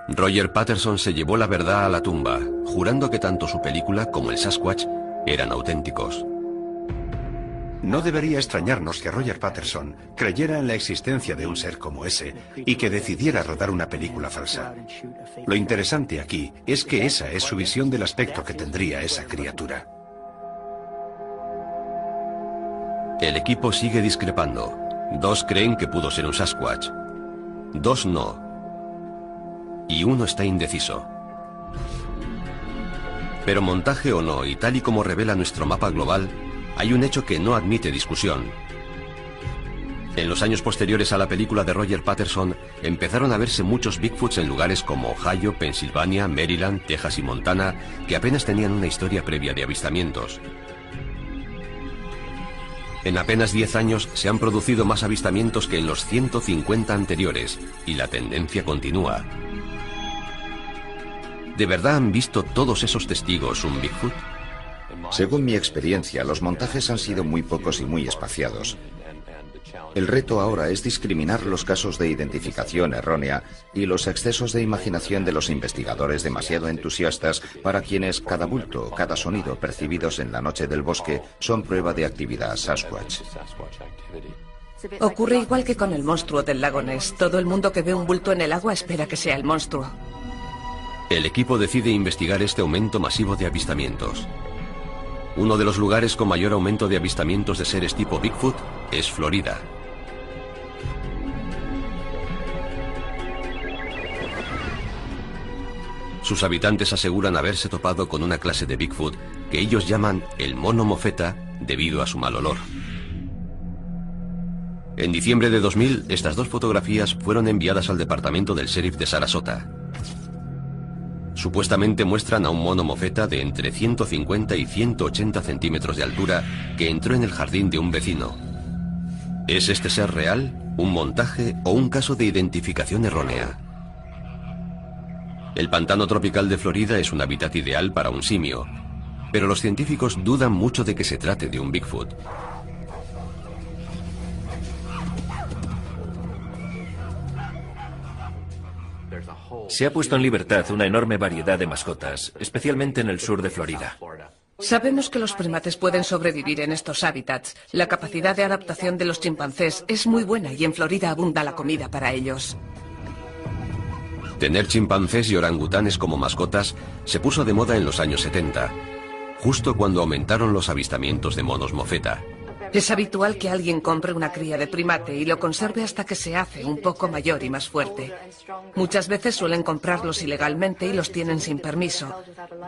Speaker 1: Roger Patterson se llevó la verdad a la tumba, jurando que tanto su película como el Sasquatch eran auténticos.
Speaker 2: No debería extrañarnos que Roger Patterson creyera en la existencia de un ser como ese y que decidiera rodar una película falsa. Lo interesante aquí es que esa es su visión del aspecto que tendría esa criatura.
Speaker 1: El equipo sigue discrepando. 2 creen que pudo ser un Sasquatch. 2 no. Y 1 está indeciso. Pero montaje o no, y tal y como revela nuestro mapa global, hay un hecho que no admite discusión. En los años posteriores a la película de Roger Patterson, empezaron a verse muchos Bigfoots en lugares como Ohio, Pensilvania, Maryland, Texas y Montana, que apenas tenían una historia previa de avistamientos. En apenas 10 años se han producido más avistamientos que en los 150 anteriores, y la tendencia continúa. ¿De verdad han visto todos esos testigos un Bigfoot?
Speaker 5: Según mi experiencia, los montajes han sido muy pocos y muy espaciados. El reto ahora es discriminar los casos de identificación errónea y los excesos de imaginación de los investigadores demasiado entusiastas para quienes cada bulto o cada sonido percibidos en la noche del bosque son prueba de actividad Sasquatch.
Speaker 6: Ocurre igual que con el monstruo del lago Ness. Todo el mundo que ve un bulto en el agua espera que sea el monstruo.
Speaker 1: El equipo decide investigar este aumento masivo de avistamientos. Uno de los lugares con mayor aumento de avistamientos de seres tipo Bigfoot es Florida. Sus habitantes aseguran haberse topado con una clase de Bigfoot que ellos llaman el mono mofeta debido a su mal olor. En diciembre de 2000, estas 2 fotografías fueron enviadas al departamento del sheriff de Sarasota. Supuestamente muestran a un mono mofeta de entre 150 y 180 centímetros de altura que entró en el jardín de un vecino. ¿Es este ser real, un montaje o un caso de identificación errónea? El pantano tropical de Florida es un hábitat ideal para un simio, pero los científicos dudan mucho de que se trate de un Bigfoot.
Speaker 4: Se ha puesto en libertad una enorme variedad de mascotas, especialmente en el sur de Florida.
Speaker 6: Sabemos que los primates pueden sobrevivir en estos hábitats. La capacidad de adaptación de los chimpancés es muy buena y en Florida abunda la comida para ellos.
Speaker 1: Tener chimpancés y orangutanes como mascotas se puso de moda en los años 70, justo cuando aumentaron los avistamientos de monos mofeta.
Speaker 6: Es habitual que alguien compre una cría de primate y lo conserve hasta que se hace un poco mayor y más fuerte. Muchas veces suelen comprarlos ilegalmente y los tienen sin permiso.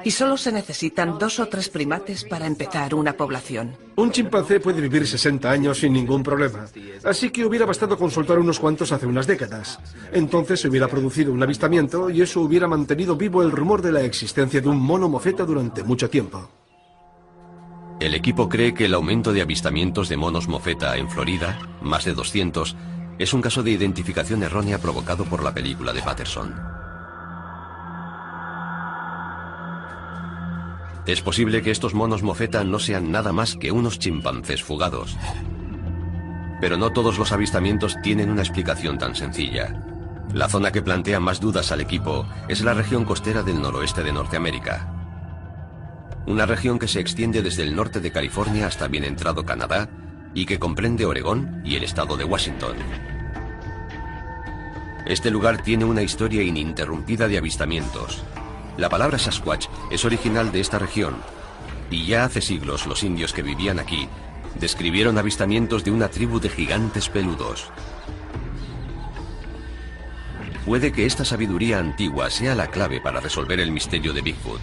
Speaker 6: Y solo se necesitan 2 o 3 primates para empezar una población.
Speaker 8: Un chimpancé puede vivir 60 años sin ningún problema. Así que hubiera bastado con soltar unos cuantos hace unas décadas. Entonces se hubiera producido un avistamiento y eso hubiera mantenido vivo el rumor de la existencia de un mono mofeta durante mucho tiempo.
Speaker 1: El equipo cree que el aumento de avistamientos de monos mofeta en Florida, más de 200, es un caso de identificación errónea provocado por la película de Patterson. Es posible que estos monos mofeta no sean nada más que unos chimpancés fugados. Pero no todos los avistamientos tienen una explicación tan sencilla. La zona que plantea más dudas al equipo es la región costera del noroeste de Norteamérica. Una región que se extiende desde el norte de California hasta bien entrado Canadá y que comprende Oregón y el estado de Washington. Este lugar tiene una historia ininterrumpida de avistamientos. La palabra Sasquatch es original de esta región y ya hace siglos los indios que vivían aquí describieron avistamientos de una tribu de gigantes peludos. Puede que esta sabiduría antigua sea la clave para resolver el misterio de Bigfoot.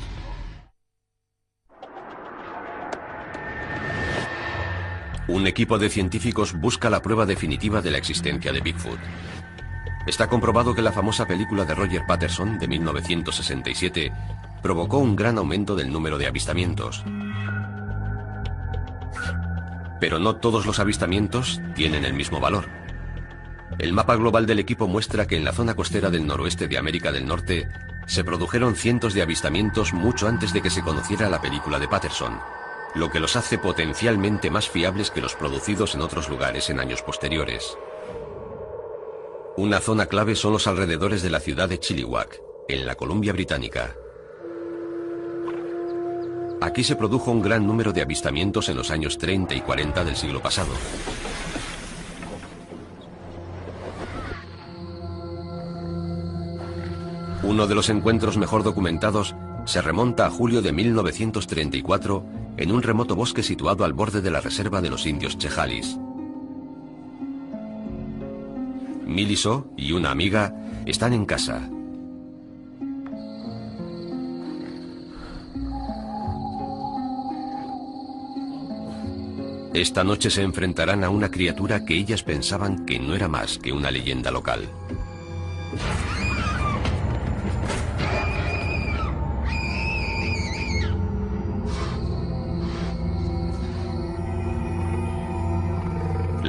Speaker 1: Un equipo de científicos busca la prueba definitiva de la existencia de Bigfoot. Está comprobado que la famosa película de Roger Patterson de 1967 provocó un gran aumento del número de avistamientos. Pero no todos los avistamientos tienen el mismo valor. El mapa global del equipo muestra que en la zona costera del noroeste de América del Norte se produjeron cientos de avistamientos mucho antes de que se conociera la película de Patterson, lo que los hace potencialmente más fiables que los producidos en otros lugares en años posteriores. Una zona clave son los alrededores de la ciudad de Chilliwack, en la Columbia Británica. Aquí se produjo un gran número de avistamientos en los años 30 y 40 del siglo pasado. Uno de los encuentros mejor documentados se remonta a julio de 1934 en un remoto bosque situado al borde de la reserva de los indios Chehalis. Miliso y una amiga están en casa. Esta noche se enfrentarán a una criatura que ellas pensaban que no era más que una leyenda local.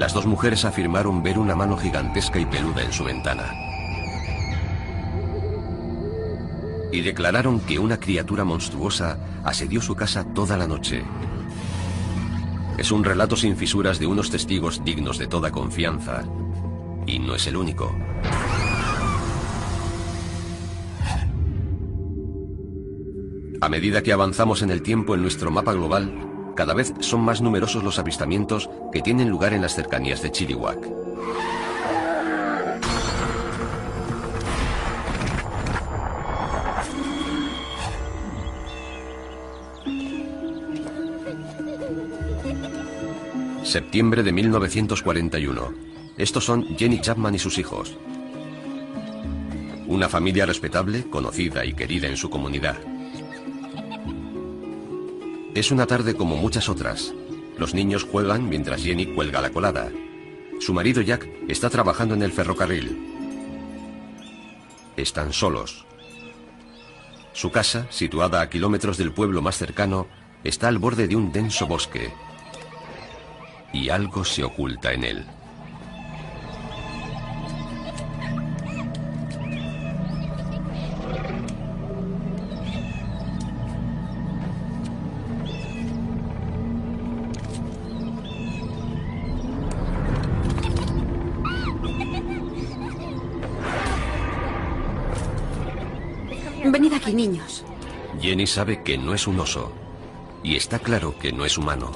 Speaker 1: Las dos mujeres afirmaron ver una mano gigantesca y peluda en su ventana. Y declararon que una criatura monstruosa asedió su casa toda la noche. Es un relato sin fisuras de unos testigos dignos de toda confianza. Y no es el único. A medida que avanzamos en el tiempo en nuestro mapa global, cada vez son más numerosos los avistamientos que tienen lugar en las cercanías de Chilliwack. Septiembre de 1941. Estos son Jenny Chapman y sus hijos. Una familia respetable, conocida y querida en su comunidad. Es una tarde como muchas otras. Los niños juegan mientras Jenny cuelga la colada. Su marido Jack está trabajando en el ferrocarril. Están solos. Su casa, situada a kilómetros del pueblo más cercano, está al borde de un denso bosque. Y algo se oculta en él.
Speaker 7: Venid aquí, niños.
Speaker 1: Jenny sabe que no es un oso. Y está claro que no es humano.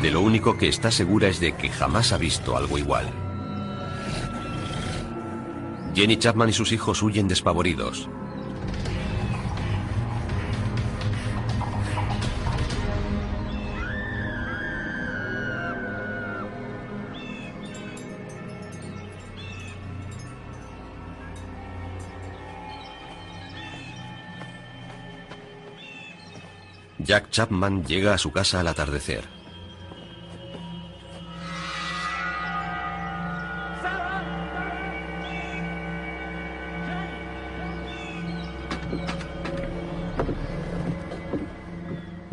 Speaker 1: De lo único que está segura es de que jamás ha visto algo igual. Jenny Chapman y sus hijos huyen despavoridos. Jack Chapman llega a su casa al atardecer.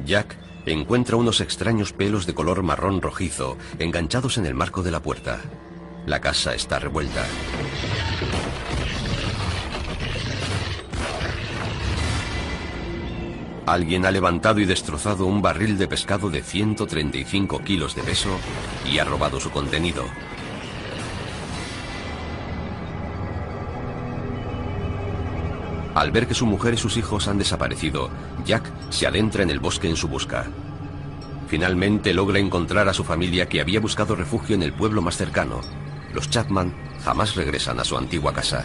Speaker 1: Jack encuentra unos extraños pelos de color marrón rojizo enganchados en el marco de la puerta. La casa está revuelta. Alguien ha levantado y destrozado un barril de pescado de 135 kilos de peso y ha robado su contenido. Al ver que su mujer y sus hijos han desaparecido, Jack se adentra en el bosque en su busca. Finalmente logra encontrar a su familia, que había buscado refugio en el pueblo más cercano. Los Chapman jamás regresan a su antigua casa.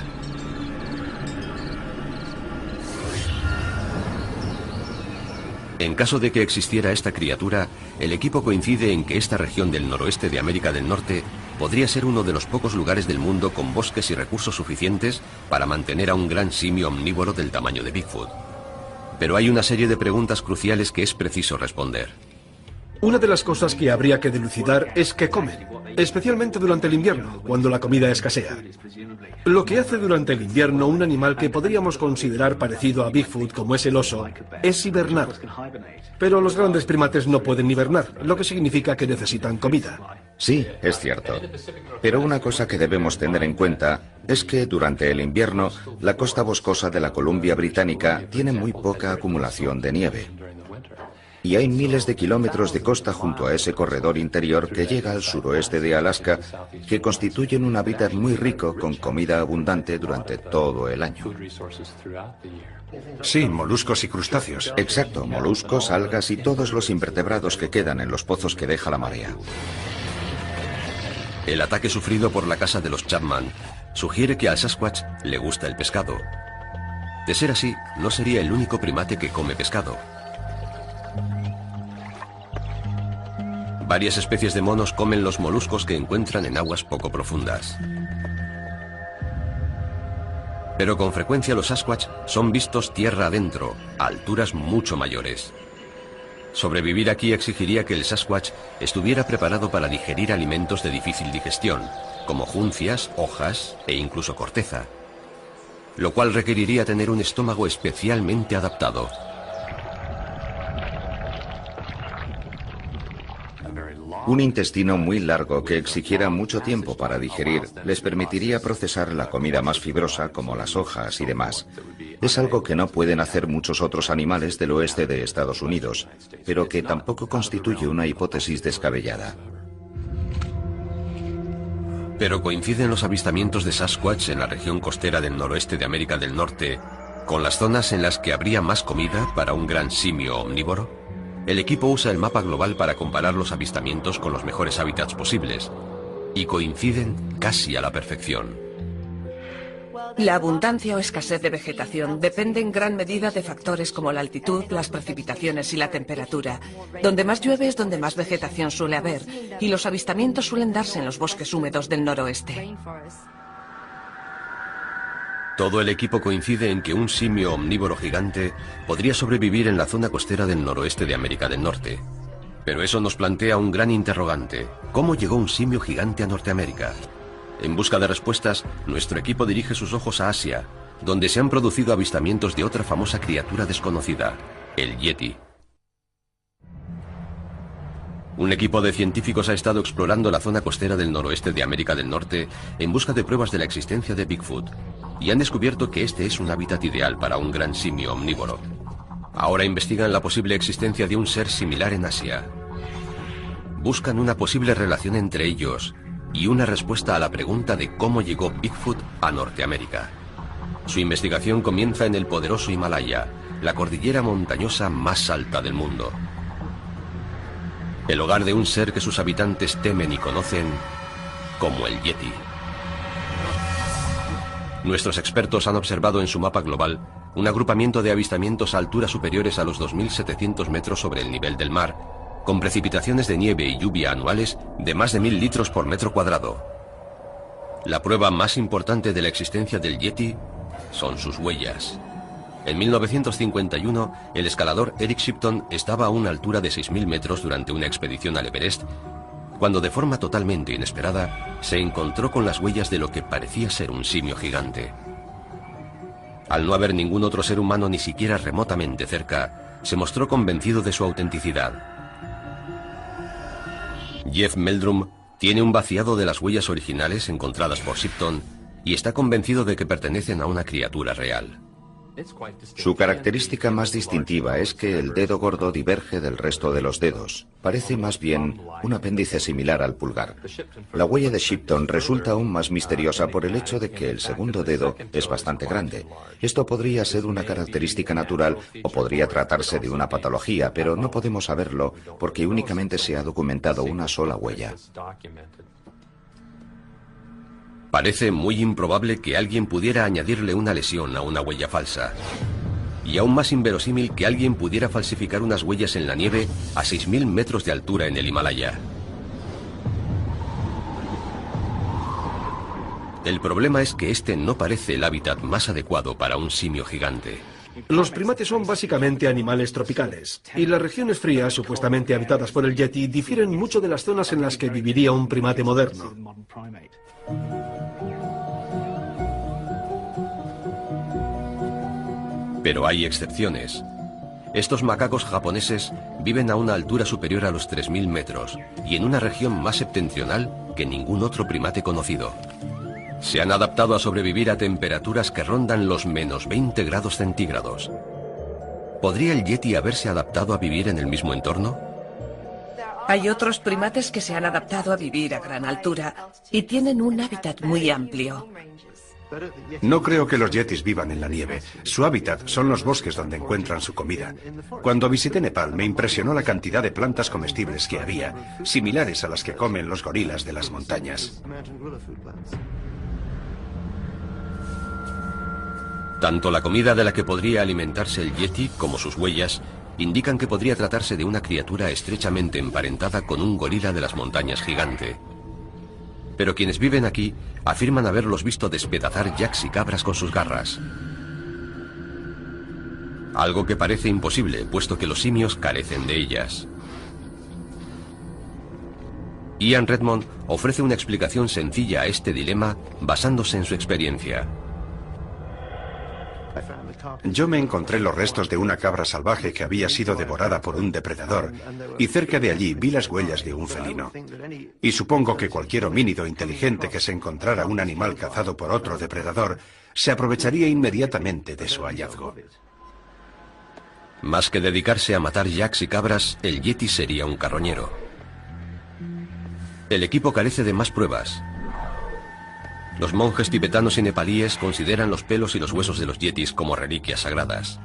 Speaker 1: En caso de que existiera esta criatura, el equipo coincide en que esta región del noroeste de América del Norte podría ser uno de los pocos lugares del mundo con bosques y recursos suficientes para mantener a un gran simio omnívoro del tamaño de Bigfoot. Pero hay una serie de preguntas cruciales que es preciso responder.
Speaker 8: Una de las cosas que habría que dilucidar es qué comen, especialmente durante el invierno, cuando la comida escasea. Lo que hace durante el invierno un animal que podríamos considerar parecido a Bigfoot, como es el oso, es hibernar. Pero los grandes primates no pueden hibernar, lo que significa que necesitan comida.
Speaker 5: Sí, es cierto. Pero una cosa que debemos tener en cuenta es que durante el invierno la costa boscosa de la Columbia Británica tiene muy poca acumulación de nieve. Y hay miles de kilómetros de costa junto a ese corredor interior que llega al suroeste de Alaska, que constituyen un hábitat muy rico con comida abundante durante todo el año.
Speaker 2: Sí, moluscos y crustáceos.
Speaker 5: Exacto, moluscos, algas y todos los invertebrados que quedan en los pozos que deja la marea.
Speaker 1: El ataque sufrido por la casa de los Chapman sugiere que al Sasquatch le gusta el pescado. De ser así, no sería el único primate que come pescado. Varias especies de monos comen los moluscos que encuentran en aguas poco profundas. Pero con frecuencia los Sasquatch son vistos tierra adentro, a alturas mucho mayores. Sobrevivir aquí exigiría que el Sasquatch estuviera preparado para digerir alimentos de difícil digestión, como juncias, hojas e incluso corteza, lo cual requeriría tener un estómago especialmente adaptado.
Speaker 5: Un intestino muy largo que exigiera mucho tiempo para digerir les permitiría procesar la comida más fibrosa como las hojas y demás. Es algo que no pueden hacer muchos otros animales del oeste de Estados Unidos, pero que tampoco constituye una hipótesis descabellada.
Speaker 1: Pero ¿coinciden los avistamientos de Sasquatch en la región costera del noroeste de América del Norte con las zonas en las que habría más comida para un gran simio omnívoro? El equipo usa el mapa global para comparar los avistamientos con los mejores hábitats posibles, y coinciden casi a la perfección.
Speaker 6: La abundancia o escasez de vegetación depende en gran medida de factores como la altitud, las precipitaciones y la temperatura. Donde más llueve es donde más vegetación suele haber, y los avistamientos suelen darse en los bosques húmedos del noroeste.
Speaker 1: Todo el equipo coincide en que un simio omnívoro gigante podría sobrevivir en la zona costera del noroeste de América del Norte. Pero eso nos plantea un gran interrogante. ¿Cómo llegó un simio gigante a Norteamérica? En busca de respuestas, nuestro equipo dirige sus ojos a Asia, donde se han producido avistamientos de otra famosa criatura desconocida, el Yeti. Un equipo de científicos ha estado explorando la zona costera del noroeste de América del Norte en busca de pruebas de la existencia de Bigfoot, y han descubierto que este es un hábitat ideal para un gran simio omnívoro. Ahora investigan la posible existencia de un ser similar en Asia. Buscan una posible relación entre ellos y una respuesta a la pregunta de cómo llegó Bigfoot a Norteamérica. Su investigación comienza en el poderoso Himalaya, la cordillera montañosa más alta del mundo. El hogar de un ser que sus habitantes temen y conocen como el Yeti. Nuestros expertos han observado en su mapa global un agrupamiento de avistamientos a alturas superiores a los 2.700 metros sobre el nivel del mar, con precipitaciones de nieve y lluvia anuales de más de 1.000 litros por metro cuadrado. La prueba más importante de la existencia del Yeti son sus huellas. En 1951, el escalador Eric Shipton estaba a una altura de 6.000 metros durante una expedición al Everest, cuando de forma totalmente inesperada se encontró con las huellas de lo que parecía ser un simio gigante. Al no haber ningún otro ser humano ni siquiera remotamente cerca, se mostró convencido de su autenticidad. Jeff Meldrum tiene un vaciado de las huellas originales encontradas por Shipton y está convencido de que pertenecen a una criatura real.
Speaker 5: Su característica más distintiva es que el dedo gordo diverge del resto de los dedos. Parece más bien un apéndice similar al pulgar. La huella de Shipton resulta aún más misteriosa por el hecho de que el segundo dedo es bastante grande. Esto podría ser una característica natural o podría tratarse de una patología, pero no podemos saberlo porque únicamente se ha documentado una sola huella.
Speaker 1: Parece muy improbable que alguien pudiera añadirle una lesión a una huella falsa. Y aún más inverosímil que alguien pudiera falsificar unas huellas en la nieve a 6.000 metros de altura en el Himalaya. El problema es que este no parece el hábitat más adecuado para un simio gigante.
Speaker 8: Los primates son básicamente animales tropicales, y las regiones frías, supuestamente habitadas por el yeti, difieren mucho de las zonas en las que viviría un primate moderno.
Speaker 1: Pero hay excepciones. Estos macacos japoneses viven a una altura superior a los 3.000 metros y en una región más septentrional que ningún otro primate conocido. Se han adaptado a sobrevivir a temperaturas que rondan los menos 20 grados centígrados. ¿Podría el yeti haberse adaptado a vivir en el mismo entorno?
Speaker 6: Hay otros primates que se han adaptado a vivir a gran altura y tienen un hábitat muy amplio.
Speaker 2: No creo que los yetis vivan en la nieve. Su hábitat son los bosques donde encuentran su comida. Cuando visité Nepal me impresionó la cantidad de plantas comestibles que había, similares a las que comen los gorilas de las montañas.
Speaker 1: Tanto la comida de la que podría alimentarse el yeti como sus huellas indican que podría tratarse de una criatura estrechamente emparentada con un gorila de las montañas gigante. Pero quienes viven aquí afirman haberlos visto despedazar yaks y cabras con sus garras. Algo que parece imposible, puesto que los simios carecen de ellas. Ian Redmond ofrece una explicación sencilla a este dilema basándose en su experiencia.
Speaker 2: Yo me encontré los restos de una cabra salvaje que había sido devorada por un depredador, y cerca de allí vi las huellas de un felino. Y supongo que cualquier homínido inteligente que se encontrara un animal cazado por otro depredador se aprovecharía inmediatamente de su hallazgo.
Speaker 1: Más que dedicarse a matar yaks y cabras, el yeti sería un carroñero. El equipo carece de más pruebas. Los monjes tibetanos y nepalíes consideran los pelos y los huesos de los yetis como reliquias sagradas.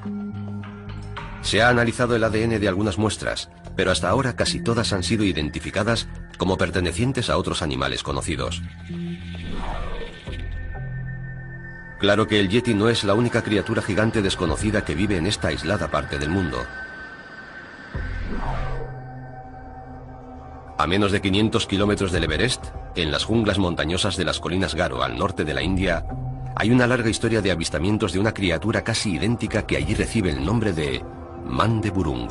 Speaker 1: Se ha analizado el ADN de algunas muestras, pero hasta ahora casi todas han sido identificadas como pertenecientes a otros animales conocidos. Claro que el yeti no es la única criatura gigante desconocida que vive en esta aislada parte del mundo. A menos de 500 kilómetros del Everest, en las junglas montañosas de las colinas Garo al norte de la India, hay una larga historia de avistamientos de una criatura casi idéntica que allí recibe el nombre de Mandeburung.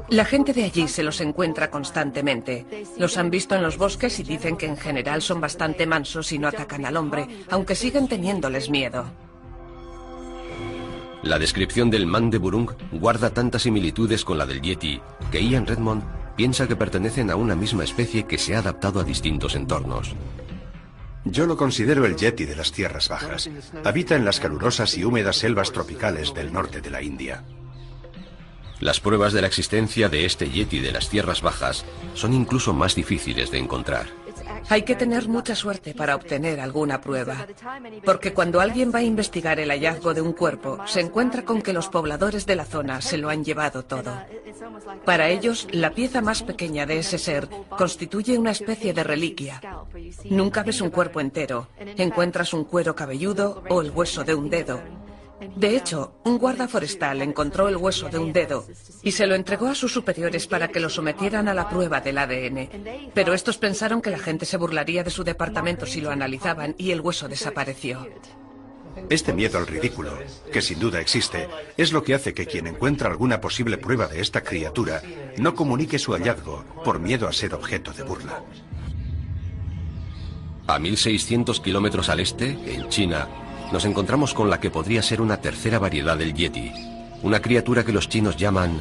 Speaker 6: La gente de allí se los encuentra constantemente. Los han visto en los bosques y dicen que en general son bastante mansos y no atacan al hombre, aunque siguen teniéndoles miedo.
Speaker 1: La descripción del Mandeburung guarda tantas similitudes con la del yeti que Ian Redmond piensa que pertenecen a una misma especie que se ha adaptado a distintos entornos.
Speaker 2: Yo lo considero el yeti de las tierras bajas. Habita en las calurosas y húmedas selvas tropicales del norte de la India.
Speaker 1: Las pruebas de la existencia de este yeti de las tierras bajas son incluso más difíciles de encontrar.
Speaker 6: Hay que tener mucha suerte para obtener alguna prueba, porque cuando alguien va a investigar el hallazgo de un cuerpo, se encuentra con que los pobladores de la zona se lo han llevado todo. Para ellos, la pieza más pequeña de ese ser constituye una especie de reliquia. Nunca ves un cuerpo entero, encuentras un cuero cabelludo o el hueso de un dedo. De hecho, un guarda forestal encontró el hueso de un dedo y se lo entregó a sus superiores para que lo sometieran a la prueba del ADN. Pero estos pensaron que la gente se burlaría de su departamento si lo analizaban y el hueso desapareció.
Speaker 2: Este miedo al ridículo, que sin duda existe, es lo que hace que quien encuentra alguna posible prueba de esta criatura no comunique su hallazgo por miedo a ser objeto de burla.
Speaker 1: A 1600 kilómetros al este, en China, nos encontramos con la que podría ser una tercera variedad del yeti, una criatura que los chinos llaman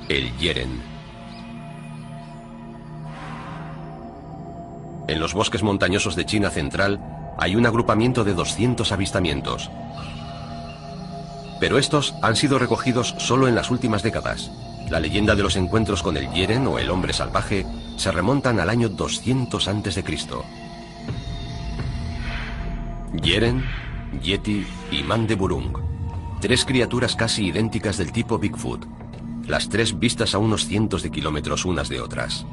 Speaker 1: el yeren. En los bosques montañosos de China central hay un agrupamiento de 200 avistamientos. Pero estos han sido recogidos solo en las últimas décadas. La leyenda de los encuentros con el yeren o el hombre salvaje se remontan al año 200 a.C. Yeren, yeti y man de burung, tres criaturas casi idénticas del tipo Bigfoot, las tres vistas a unos cientos de kilómetros unas de otras.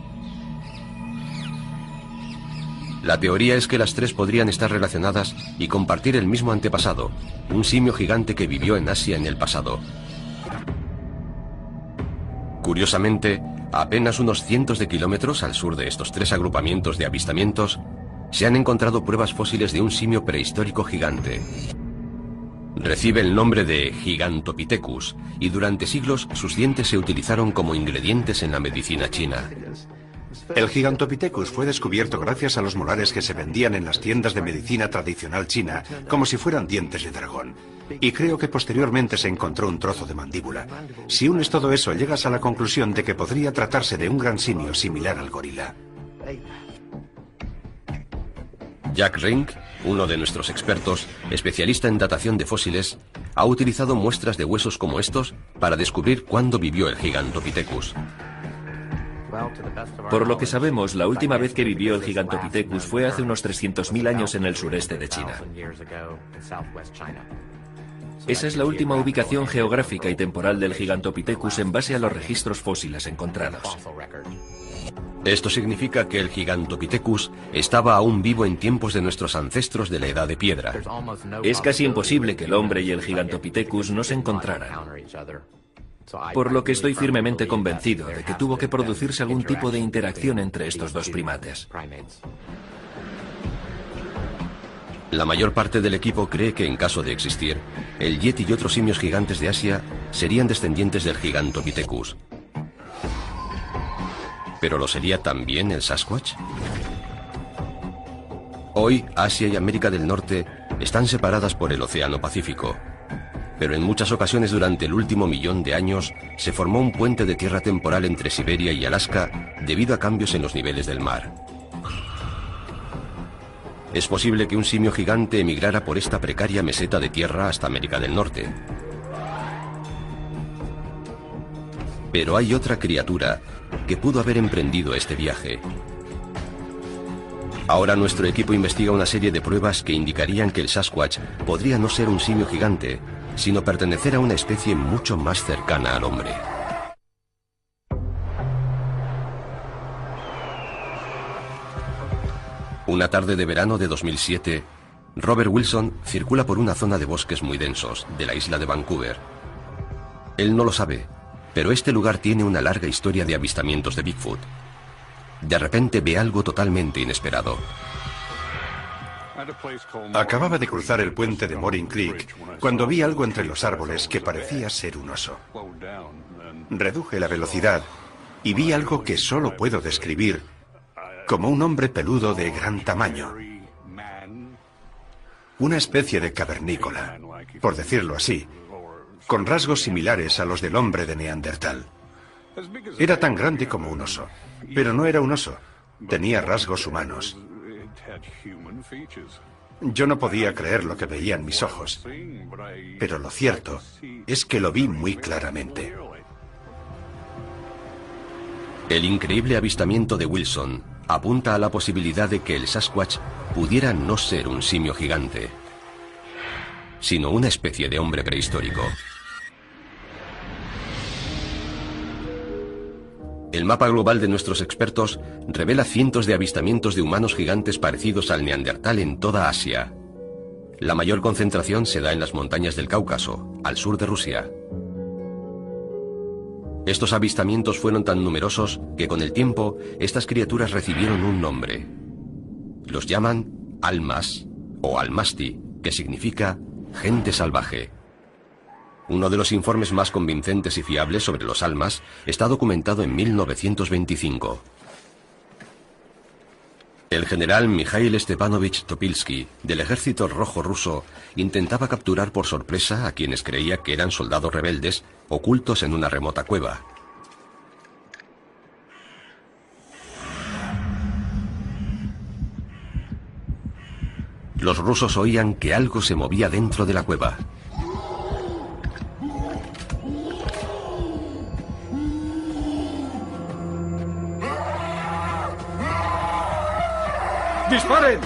Speaker 1: La teoría es que las tres podrían estar relacionadas y compartir el mismo antepasado, un simio gigante que vivió en Asia en el pasado. Curiosamente, a apenas unos cientos de kilómetros al sur de estos tres agrupamientos de avistamientos, se han encontrado pruebas fósiles de un simio prehistórico gigante. Recibe el nombre de Gigantopithecus y durante siglos sus dientes se utilizaron como ingredientes en la medicina china.
Speaker 2: El Gigantopithecus fue descubierto gracias a los molares que se vendían en las tiendas de medicina tradicional china como si fueran dientes de dragón. Y creo que posteriormente se encontró un trozo de mandíbula. Si unes todo eso, llegas a la conclusión de que podría tratarse de un gran simio similar al gorila.
Speaker 1: Jack Rink, uno de nuestros expertos, especialista en datación de fósiles, ha utilizado muestras de huesos como estos para descubrir cuándo vivió el Gigantopithecus.
Speaker 4: Por lo que sabemos, la última vez que vivió el Gigantopithecus fue hace unos 300.000 años en el sureste de China. Esa es la última ubicación geográfica y temporal del Gigantopithecus en base a los registros fósiles encontrados.
Speaker 1: Esto significa que el Gigantopithecus estaba aún vivo en tiempos de nuestros ancestros de la Edad de Piedra.
Speaker 4: Es casi imposible que el hombre y el Gigantopithecus no se encontraran. Por lo que estoy firmemente convencido de que tuvo que producirse algún tipo de interacción entre estos dos primates.
Speaker 1: La mayor parte del equipo cree que en caso de existir, el yeti y otros simios gigantes de Asia serían descendientes del Gigantopithecus. ¿Pero lo sería también el Sasquatch? Hoy, Asia y América del Norte están separadas por el Océano Pacífico. Pero en muchas ocasiones durante el último millón de años se formó un puente de tierra temporal entre Siberia y Alaska debido a cambios en los niveles del mar. Es posible que un simio gigante emigrara por esta precaria meseta de tierra hasta América del Norte. Pero hay otra criatura que pudo haber emprendido este viaje. Ahora nuestro equipo investiga una serie de pruebas que indicarían que el Sasquatch podría no ser un simio gigante, sino pertenecer a una especie mucho más cercana al hombre. Una tarde de verano de 2007, Robert Wilson circula por una zona de bosques muy densos de la isla de Vancouver. Él no lo sabe, pero este lugar tiene una larga historia de avistamientos de Bigfoot. De repente ve algo totalmente inesperado.
Speaker 2: Acababa de cruzar el puente de Morin Creek cuando vi algo entre los árboles que parecía ser un oso. Reduje la velocidad y vi algo que solo puedo describir como un hombre peludo de gran tamaño. Una especie de cavernícola, por decirlo así, con rasgos similares a los del hombre de Neandertal. Era tan grande como un oso, pero no era un oso. Tenía rasgos humanos. Yo no podía creer lo que veía en mis ojos, pero lo cierto es que lo vi muy claramente.
Speaker 1: El increíble avistamiento de Wilson apunta a la posibilidad de que el Sasquatch pudiera no ser un simio gigante, sino una especie de hombre prehistórico. El mapa global de nuestros expertos revela cientos de avistamientos de humanos gigantes parecidos al Neandertal en toda Asia. La mayor concentración se da en las montañas del Cáucaso, al sur de Rusia. Estos avistamientos fueron tan numerosos que con el tiempo estas criaturas recibieron un nombre. Los llaman almas o almasti, que significa gente salvaje. Uno de los informes más convincentes y fiables sobre los almas está documentado en 1925. El general Mikhail Stepanovich Topilsky, del Ejército Rojo ruso, intentaba capturar por sorpresa a quienes creía que eran soldados rebeldes ocultos en una remota cueva. Los rusos oían que algo se movía dentro de la cueva.
Speaker 8: ¡Disparen!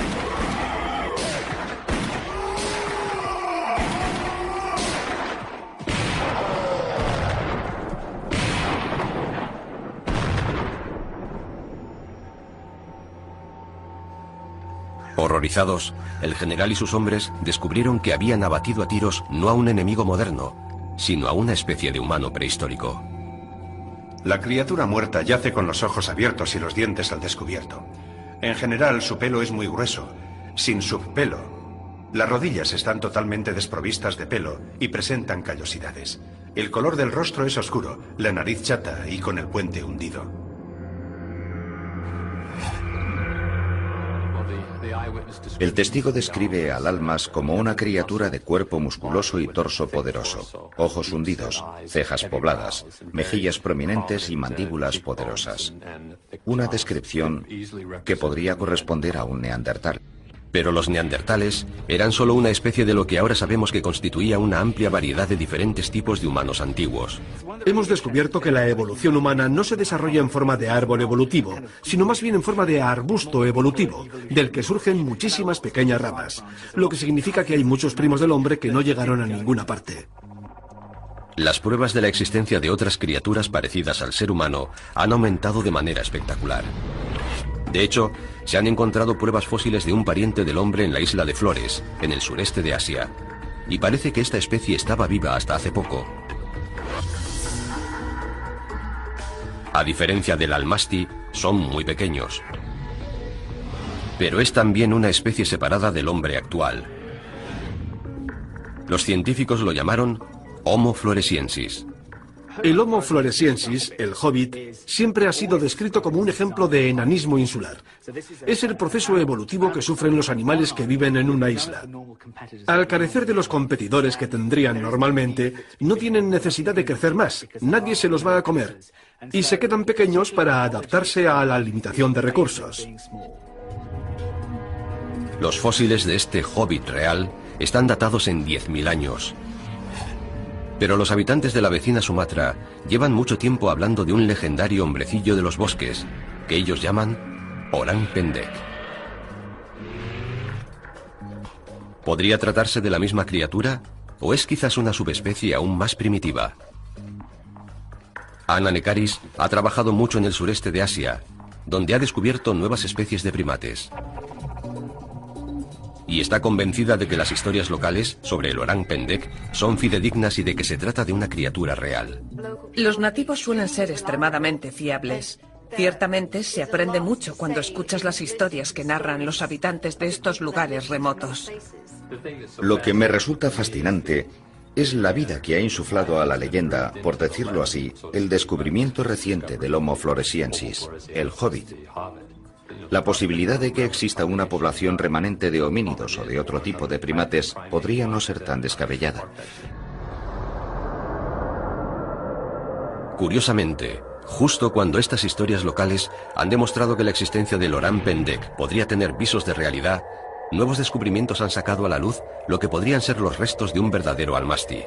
Speaker 1: Horrorizados, el general y sus hombres descubrieron que habían abatido a tiros no a un enemigo moderno, sino a una especie de humano prehistórico.
Speaker 2: La criatura muerta yace con los ojos abiertos y los dientes al descubierto. En general, su pelo es muy grueso, sin subpelo. Las rodillas están totalmente desprovistas de pelo y presentan callosidades. El color del rostro es oscuro, la nariz chata y con el puente hundido.
Speaker 5: El testigo describe al almas como una criatura de cuerpo musculoso y torso poderoso, ojos hundidos, cejas pobladas, mejillas prominentes y mandíbulas poderosas. Una descripción que podría corresponder a un neandertal.
Speaker 1: Pero los neandertales eran solo una especie de lo que ahora sabemos que constituía una amplia variedad de diferentes tipos de humanos antiguos.
Speaker 8: Hemos descubierto que la evolución humana no se desarrolla en forma de árbol evolutivo, sino más bien en forma de arbusto evolutivo, del que surgen muchísimas pequeñas ramas, lo que significa que hay muchos primos del hombre que no llegaron a ninguna parte.
Speaker 1: Las pruebas de la existencia de otras criaturas parecidas al ser humano han aumentado de manera espectacular. De hecho, se han encontrado pruebas fósiles de un pariente del hombre en la isla de Flores, en el sureste de Asia, y parece que esta especie estaba viva hasta hace poco. A diferencia del almasti, son muy pequeños. Pero es también una especie separada del hombre actual. Los científicos lo llamaron Homo floresiensis.
Speaker 8: El Homo floresiensis, el hobbit, siempre ha sido descrito como un ejemplo de enanismo insular. Es el proceso evolutivo que sufren los animales que viven en una isla. Al carecer de los competidores que tendrían normalmente, no tienen necesidad de crecer más, nadie se los va a comer, y se quedan pequeños para adaptarse a la limitación de recursos.
Speaker 1: Los fósiles de este hobbit real están datados en 10.000 años. Pero los habitantes de la vecina Sumatra llevan mucho tiempo hablando de un legendario hombrecillo de los bosques, que ellos llaman Orang Pendek. ¿Podría tratarse de la misma criatura? ¿O es quizás una subespecie aún más primitiva? Anna Nekaris ha trabajado mucho en el sureste de Asia, donde ha descubierto nuevas especies de primates. Y está convencida de que las historias locales sobre el Orang Pendek son fidedignas y de que se trata de una criatura real.
Speaker 6: Los nativos suelen ser extremadamente fiables. Ciertamente se aprende mucho cuando escuchas las historias que narran los habitantes de estos lugares remotos.
Speaker 5: Lo que me resulta fascinante es la vida que ha insuflado a la leyenda, por decirlo así, el descubrimiento reciente del Homo floresiensis, el hobbit. La posibilidad de que exista una población remanente de homínidos o de otro tipo de primates podría no ser tan descabellada.
Speaker 1: Curiosamente, justo cuando estas historias locales han demostrado que la existencia del Orang Pendek podría tener visos de realidad, nuevos descubrimientos han sacado a la luz lo que podrían ser los restos de un verdadero almasti.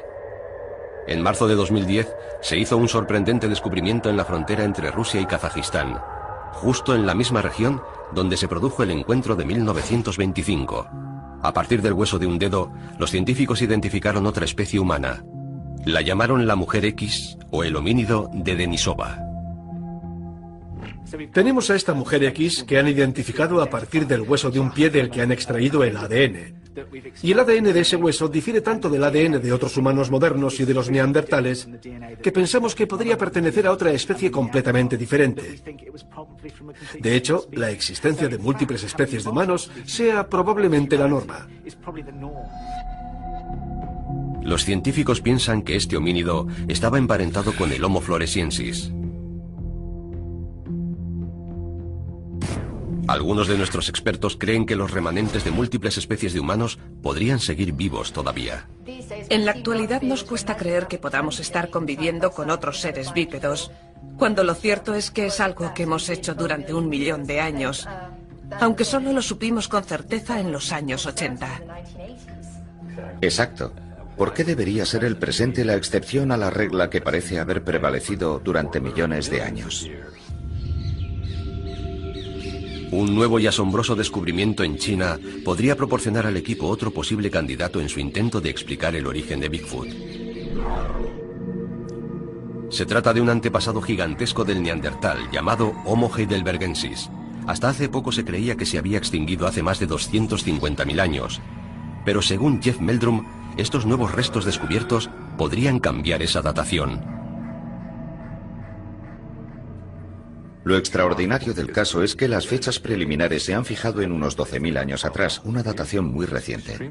Speaker 1: En marzo de 2010 se hizo un sorprendente descubrimiento en la frontera entre Rusia y Kazajistán, justo en la misma región donde se produjo el encuentro de 1925. A partir del hueso de un dedo, los científicos identificaron otra especie humana. La llamaron la mujer X o el homínido de Denisova.
Speaker 8: Tenemos a esta mujer X que han identificado a partir del hueso de un pie del que han extraído el ADN. Y el ADN de ese hueso difiere tanto del ADN de otros humanos modernos y de los neandertales que pensamos que podría pertenecer a otra especie completamente diferente. De hecho, la existencia de múltiples especies de humanos sea probablemente la norma.
Speaker 1: Los científicos piensan que este homínido estaba emparentado con el Homo floresiensis. Algunos de nuestros expertos creen que los remanentes de múltiples especies de humanos podrían seguir vivos todavía.
Speaker 6: En la actualidad nos cuesta creer que podamos estar conviviendo con otros seres bípedos, cuando lo cierto es que es algo que hemos hecho durante 1 millón de años, aunque solo lo supimos con certeza en los años 80.
Speaker 5: Exacto. ¿Por qué debería ser el presente la excepción a la regla que parece haber prevalecido durante millones de años?
Speaker 1: Un nuevo y asombroso descubrimiento en China podría proporcionar al equipo otro posible candidato en su intento de explicar el origen de Bigfoot. Se trata de un antepasado gigantesco del neandertal llamado Homo heidelbergensis. Hasta hace poco se creía que se había extinguido hace más de 250.000 años. Pero según Jeff Meldrum, estos nuevos restos descubiertos podrían cambiar esa datación.
Speaker 5: Lo extraordinario del caso es que las fechas preliminares se han fijado en unos 12.000 años atrás, una datación muy reciente.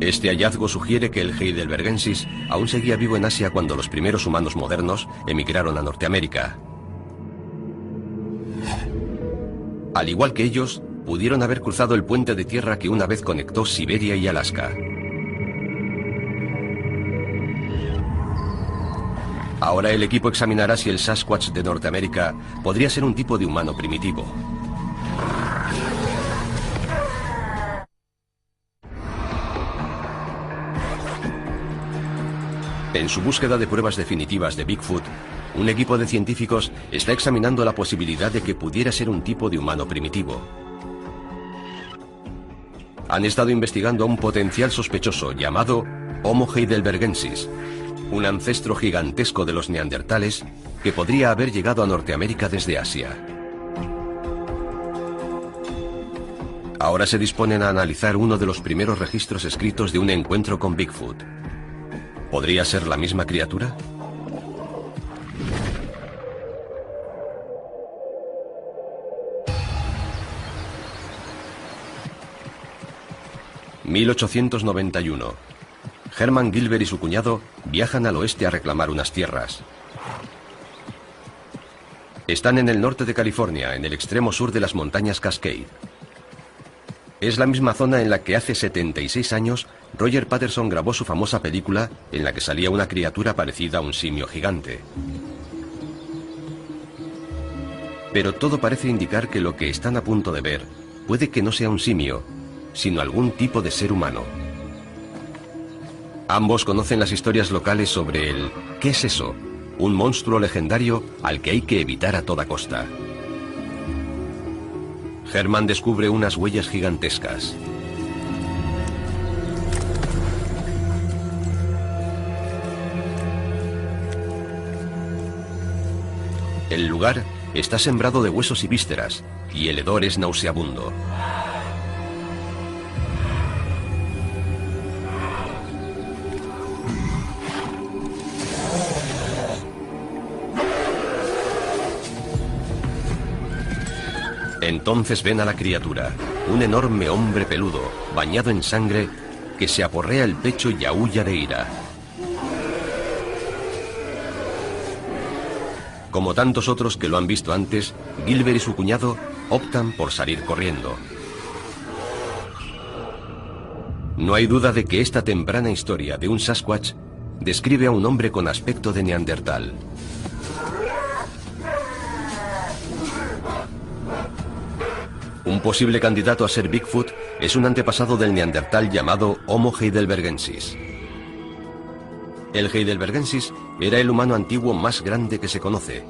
Speaker 1: Este hallazgo sugiere que el heidelbergensis aún seguía vivo en Asia cuando los primeros humanos modernos emigraron a Norteamérica. Al igual que ellos, pudieron haber cruzado el puente de tierra que una vez conectó Siberia y Alaska. Ahora el equipo examinará si el Sasquatch de Norteamérica podría ser un tipo de humano primitivo. En su búsqueda de pruebas definitivas de Bigfoot, un equipo de científicos está examinando la posibilidad de que pudiera ser un tipo de humano primitivo. Han estado investigando a un potencial sospechoso llamado Homo heidelbergensis, un ancestro gigantesco de los neandertales que podría haber llegado a Norteamérica desde Asia. Ahora se disponen a analizar uno de los primeros registros escritos de un encuentro con Bigfoot. ¿Podría ser la misma criatura? ...1891... Hermann Gilbert y su cuñado viajan al oeste a reclamar unas tierras. Están en el norte de California, en el extremo sur de las montañas Cascade. Es la misma zona en la que hace 76 años Roger Patterson grabó su famosa película en la que salía una criatura parecida a un simio gigante. Pero todo parece indicar que lo que están a punto de ver puede que no sea un simio, sino algún tipo de ser humano. Ambos conocen las historias locales sobre el ¿qué es eso? Un monstruo legendario al que hay que evitar a toda costa. Hermann descubre unas huellas gigantescas. El lugar está sembrado de huesos y vísceras, y el hedor es nauseabundo. Entonces ven a la criatura, un enorme hombre peludo, bañado en sangre, que se aporrea el pecho y aúlla de ira. Como tantos otros que lo han visto antes, Gilbert y su cuñado optan por salir corriendo. No hay duda de que esta temprana historia de un Sasquatch describe a un hombre con aspecto de neandertal. Un posible candidato a ser Bigfoot es un antepasado del neandertal llamado Homo heidelbergensis. El heidelbergensis era el humano antiguo más grande que se conoce.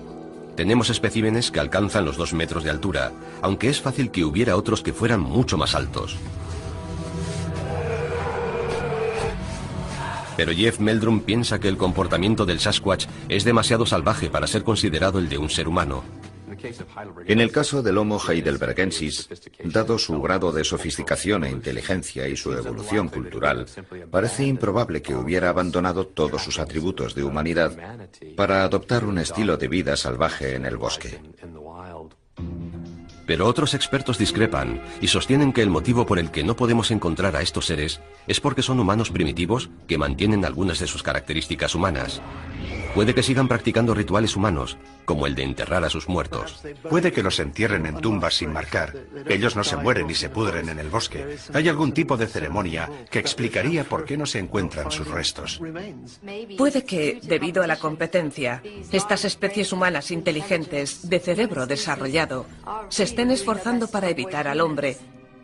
Speaker 1: Tenemos especímenes que alcanzan los 2 metros de altura, aunque es fácil que hubiera otros que fueran mucho más altos. Pero Jeff Meldrum piensa que el comportamiento del Sasquatch es demasiado salvaje para ser considerado el de un ser humano.
Speaker 5: En el caso del Homo heidelbergensis, dado su grado de sofisticación e inteligencia y su evolución cultural, parece improbable que hubiera abandonado todos sus atributos de humanidad para adoptar un estilo de vida salvaje en el bosque.
Speaker 1: Pero otros expertos discrepan y sostienen que el motivo por el que no podemos encontrar a estos seres es porque son humanos primitivos que mantienen algunas de sus características humanas. Puede que sigan practicando rituales humanos, como el de enterrar a sus muertos.
Speaker 2: Puede que los entierren en tumbas sin marcar. Ellos no se mueren ni se pudren en el bosque. Hay algún tipo de ceremonia que explicaría por qué no se encuentran sus restos.
Speaker 6: Puede que, debido a la competencia, estas especies humanas inteligentes, de cerebro desarrollado, se estén esforzando para evitar al hombre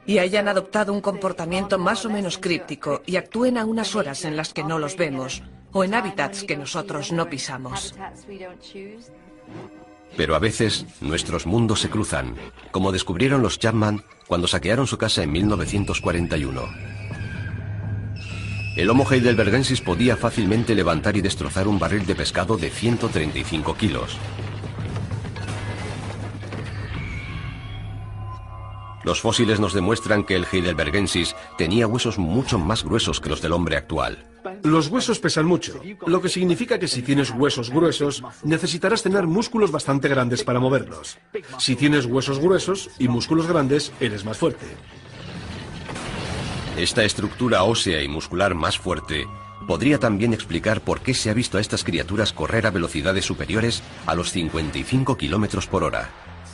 Speaker 6: y hayan adoptado un comportamiento más o menos críptico y actúen a unas horas en las que no los vemos, o en hábitats que nosotros no pisamos.
Speaker 1: Pero a veces nuestros mundos se cruzan, como descubrieron los Chapman cuando saquearon su casa en 1941. El Homo heidelbergensis podía fácilmente levantar y destrozar un barril de pescado de 135 kilos. Los fósiles nos demuestran que el heidelbergensis tenía huesos mucho más gruesos que los del hombre actual.
Speaker 8: Los huesos pesan mucho, lo que significa que si tienes huesos gruesos, necesitarás tener músculos bastante grandes para moverlos. Si tienes huesos gruesos y músculos grandes, eres más fuerte.
Speaker 1: Esta estructura ósea y muscular más fuerte podría también explicar por qué se ha visto a estas criaturas correr a velocidades superiores a los 55 kilómetros por hora.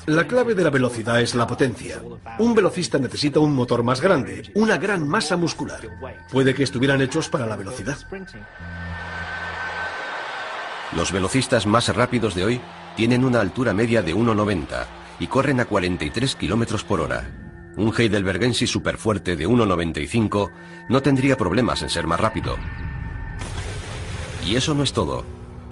Speaker 8: La clave de la velocidad es la potencia. Un velocista necesita un motor más grande, una gran masa muscular. Puede que estuvieran hechos para la velocidad.
Speaker 1: Los velocistas más rápidos de hoy tienen una altura media de 1,90 y corren a 43 kilómetros por hora. Un heidelbergensis superfuerte de 1,95 no tendría problemas en ser más rápido. Y eso no es todo.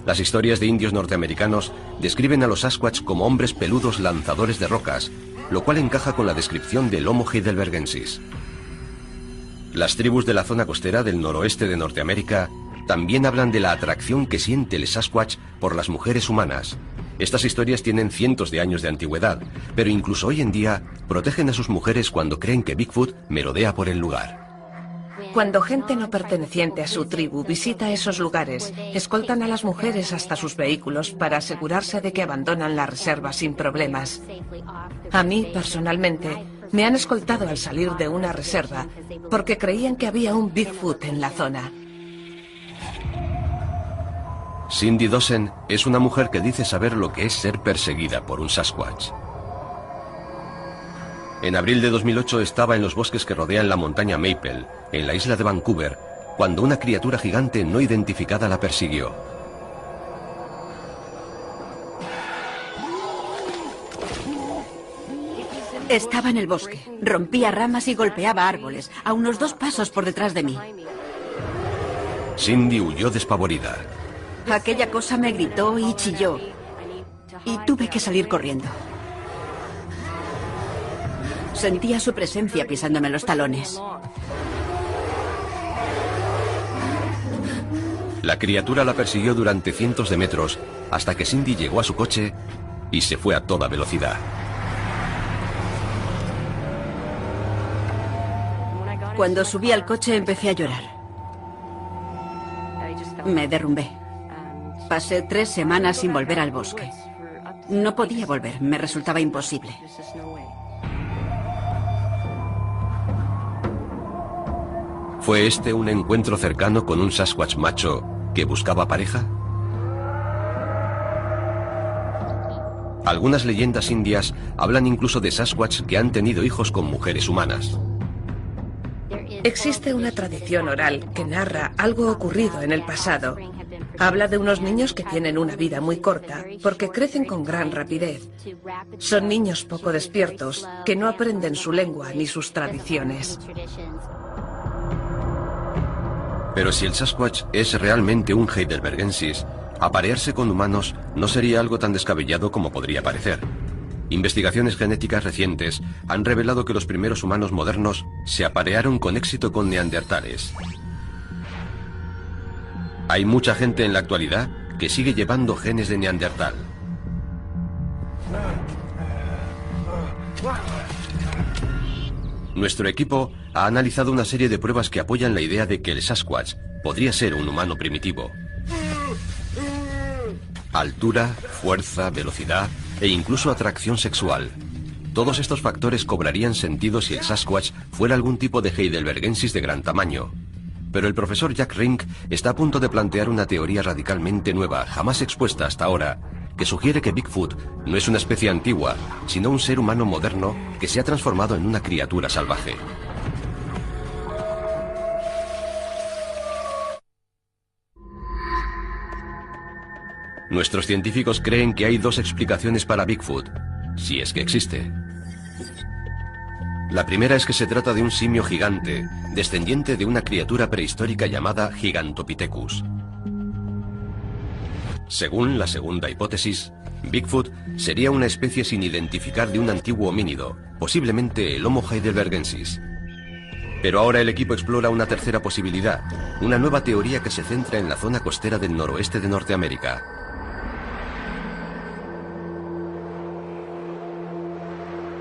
Speaker 1: Las historias de indios norteamericanos describen a los Sasquatch como hombres peludos lanzadores de rocas, lo cual encaja con la descripción del Homo heidelbergensis. Las tribus de la zona costera del noroeste de Norteamérica también hablan de la atracción que siente el Sasquatch por las mujeres humanas. Estas historias tienen cientos de años de antigüedad, pero incluso hoy en día protegen a sus mujeres cuando creen que Bigfoot merodea por el lugar.
Speaker 6: Cuando gente no perteneciente a su tribu visita esos lugares, escoltan a las mujeres hasta sus vehículos para asegurarse de que abandonan la reserva sin problemas. A mí, personalmente, me han escoltado al salir de una reserva porque creían que había un Bigfoot en la zona.
Speaker 1: Cindy Dossen es una mujer que dice saber lo que es ser perseguida por un Sasquatch. En abril de 2008 estaba en los bosques que rodean la montaña Maple, en la isla de Vancouver, cuando una criatura gigante no identificada la persiguió.
Speaker 7: Estaba en el bosque, rompía ramas y golpeaba árboles, a unos 2 pasos por detrás de mí.
Speaker 1: Cindy huyó despavorida.
Speaker 7: Aquella cosa me gritó y chilló, y tuve que salir corriendo. Sentía su presencia pisándome los talones.
Speaker 1: La criatura la persiguió durante cientos de metros hasta que Cindy llegó a su coche y se fue a toda velocidad.
Speaker 7: Cuando subí al coche empecé a llorar. Me derrumbé. Pasé 3 semanas sin volver al bosque. No podía volver, me resultaba imposible.
Speaker 1: ¿Fue este un encuentro cercano con un Sasquatch macho que buscaba pareja? Algunas leyendas indias hablan incluso de Sasquatch que han tenido hijos con mujeres humanas.
Speaker 6: Existe una tradición oral que narra algo ocurrido en el pasado. Habla de unos niños que tienen una vida muy corta porque crecen con gran rapidez. Son niños poco despiertos que no aprenden su lengua ni sus tradiciones.
Speaker 1: Pero si el Sasquatch es realmente un heidelbergensis, aparearse con humanos no sería algo tan descabellado como podría parecer. Investigaciones genéticas recientes han revelado que los primeros humanos modernos se aparearon con éxito con neandertales. Hay mucha gente en la actualidad que sigue llevando genes de neandertal. Nuestro equipo ha analizado una serie de pruebas que apoyan la idea de que el Sasquatch podría ser un humano primitivo. Altura, fuerza, velocidad e incluso atracción sexual. Todos estos factores cobrarían sentido si el Sasquatch fuera algún tipo de heidelbergensis de gran tamaño. Pero el profesor Jack Rink está a punto de plantear una teoría radicalmente nueva, jamás expuesta hasta ahora, que sugiere que Bigfoot no es una especie antigua, sino un ser humano moderno que se ha transformado en una criatura salvaje. Nuestros científicos creen que hay dos explicaciones para Bigfoot, si es que existe. La primera es que se trata de un simio gigante, descendiente de una criatura prehistórica llamada Gigantopithecus. Según la segunda hipótesis, Bigfoot sería una especie sin identificar de un antiguo homínido, posiblemente el Homo heidelbergensis. Pero ahora el equipo explora una tercera posibilidad, una nueva teoría que se centra en la zona costera del noroeste de Norteamérica.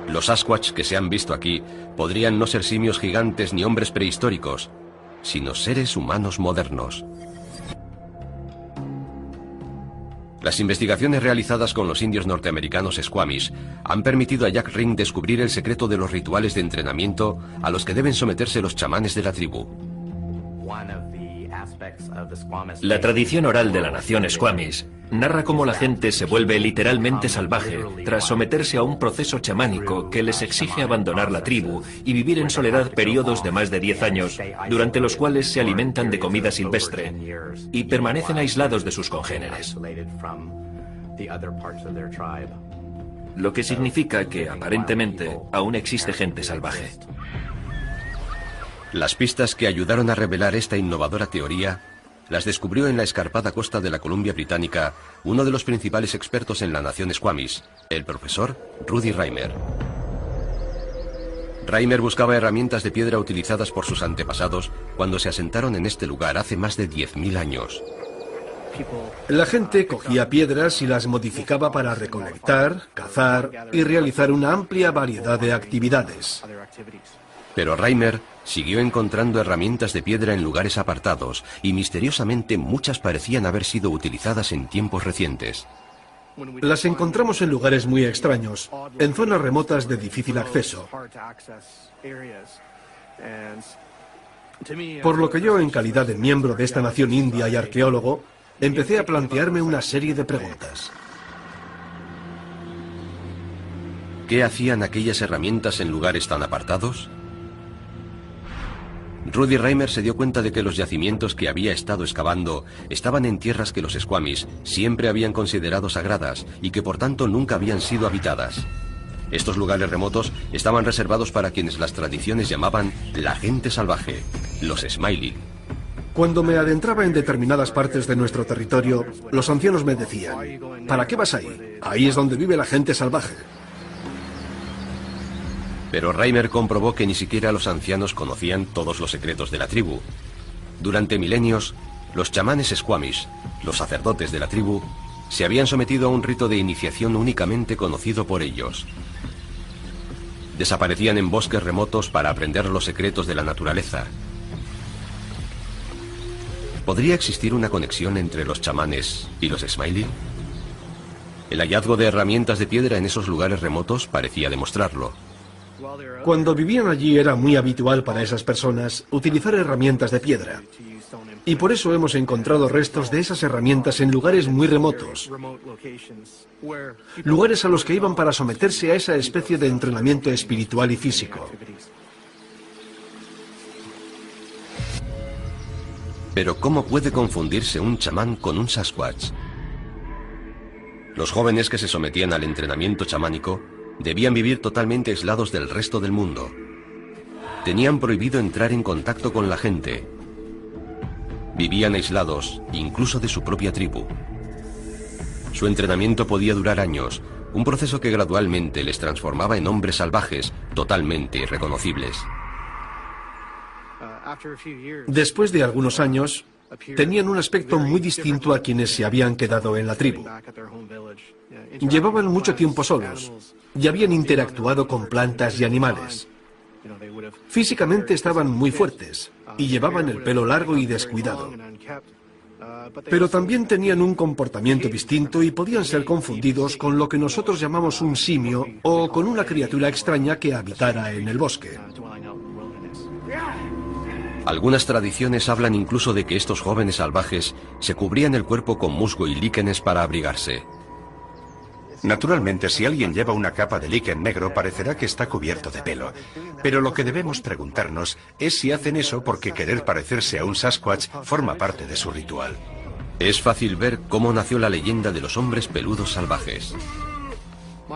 Speaker 1: Los Sasquatch que se han visto aquí podrían no ser simios gigantes ni hombres prehistóricos, sino seres humanos modernos. Las investigaciones realizadas con los indios norteamericanos Squamish han permitido a Jack Rink descubrir el secreto de los rituales de entrenamiento a los que deben someterse los chamanes de la tribu.
Speaker 4: La tradición oral de la nación Squamish narra cómo la gente se vuelve literalmente salvaje tras someterse a un proceso chamánico que les exige abandonar la tribu y vivir en soledad periodos de más de 10 años, durante los cuales se alimentan de comida silvestre y permanecen aislados de sus congéneres. Lo que significa que, aparentemente, aún existe gente salvaje.
Speaker 1: Las pistas que ayudaron a revelar esta innovadora teoría las descubrió en la escarpada costa de la Columbia Británica uno de los principales expertos en la nación Squamish, el profesor Rudy Reimer. Reimer buscaba herramientas de piedra utilizadas por sus antepasados cuando se asentaron en este lugar hace más de 10.000 años.
Speaker 8: La gente cogía piedras y las modificaba para recolectar, cazar y realizar una amplia variedad de actividades.
Speaker 1: Pero Reimer siguió encontrando herramientas de piedra en lugares apartados y misteriosamente muchas parecían haber sido utilizadas en tiempos recientes.
Speaker 8: Las encontramos en lugares muy extraños, en zonas remotas de difícil acceso. Por lo que yo, en calidad de miembro de esta nación india y arqueólogo, empecé a plantearme una serie de preguntas.
Speaker 1: ¿Qué hacían aquellas herramientas en lugares tan apartados? Rudy Reimer se dio cuenta de que los yacimientos que había estado excavando estaban en tierras que los Squamish siempre habían considerado sagradas y que por tanto nunca habían sido habitadas. Estos lugares remotos estaban reservados para quienes las tradiciones llamaban la gente salvaje, los Smiley.
Speaker 8: Cuando me adentraba en determinadas partes de nuestro territorio, los ancianos me decían: ¿para qué vas ahí? Ahí es donde vive la gente salvaje.
Speaker 1: Pero Reimer comprobó que ni siquiera los ancianos conocían todos los secretos de la tribu. Durante milenios, los chamanes Squamish, los sacerdotes de la tribu, se habían sometido a un rito de iniciación únicamente conocido por ellos. Desaparecían en bosques remotos para aprender los secretos de la naturaleza. ¿Podría existir una conexión entre los chamanes y los Smiley? El hallazgo de herramientas de piedra en esos lugares remotos parecía demostrarlo.
Speaker 8: Cuando vivían allí era muy habitual para esas personas utilizar herramientas de piedra. Y por eso hemos encontrado restos de esas herramientas en lugares muy remotos. Lugares a los que iban para someterse a esa especie de entrenamiento espiritual y físico.
Speaker 1: Pero ¿cómo puede confundirse un chamán con un Sasquatch? Los jóvenes que se sometían al entrenamiento chamánico debían vivir totalmente aislados del resto del mundo. Tenían prohibido entrar en contacto con la gente. Vivían aislados, incluso de su propia tribu. Su entrenamiento podía durar años, un proceso que gradualmente les transformaba en hombres salvajes, totalmente irreconocibles.
Speaker 8: Después de algunos años, tenían un aspecto muy distinto a quienes se habían quedado en la tribu. Llevaban mucho tiempo solos y habían interactuado con plantas y animales. Físicamente estaban muy fuertes y llevaban el pelo largo y descuidado. Pero también tenían un comportamiento distinto y podían ser confundidos con lo que nosotros llamamos un simio o con una criatura extraña que habitara en el bosque.
Speaker 1: Algunas tradiciones hablan incluso de que estos jóvenes salvajes se cubrían el cuerpo con musgo y líquenes para abrigarse.
Speaker 2: Naturalmente, si alguien lleva una capa de líquen negro, parecerá que está cubierto de pelo. Pero lo que debemos preguntarnos es si hacen eso porque querer parecerse a un Sasquatch forma parte de su ritual.
Speaker 1: Es fácil ver cómo nació la leyenda de los hombres peludos salvajes.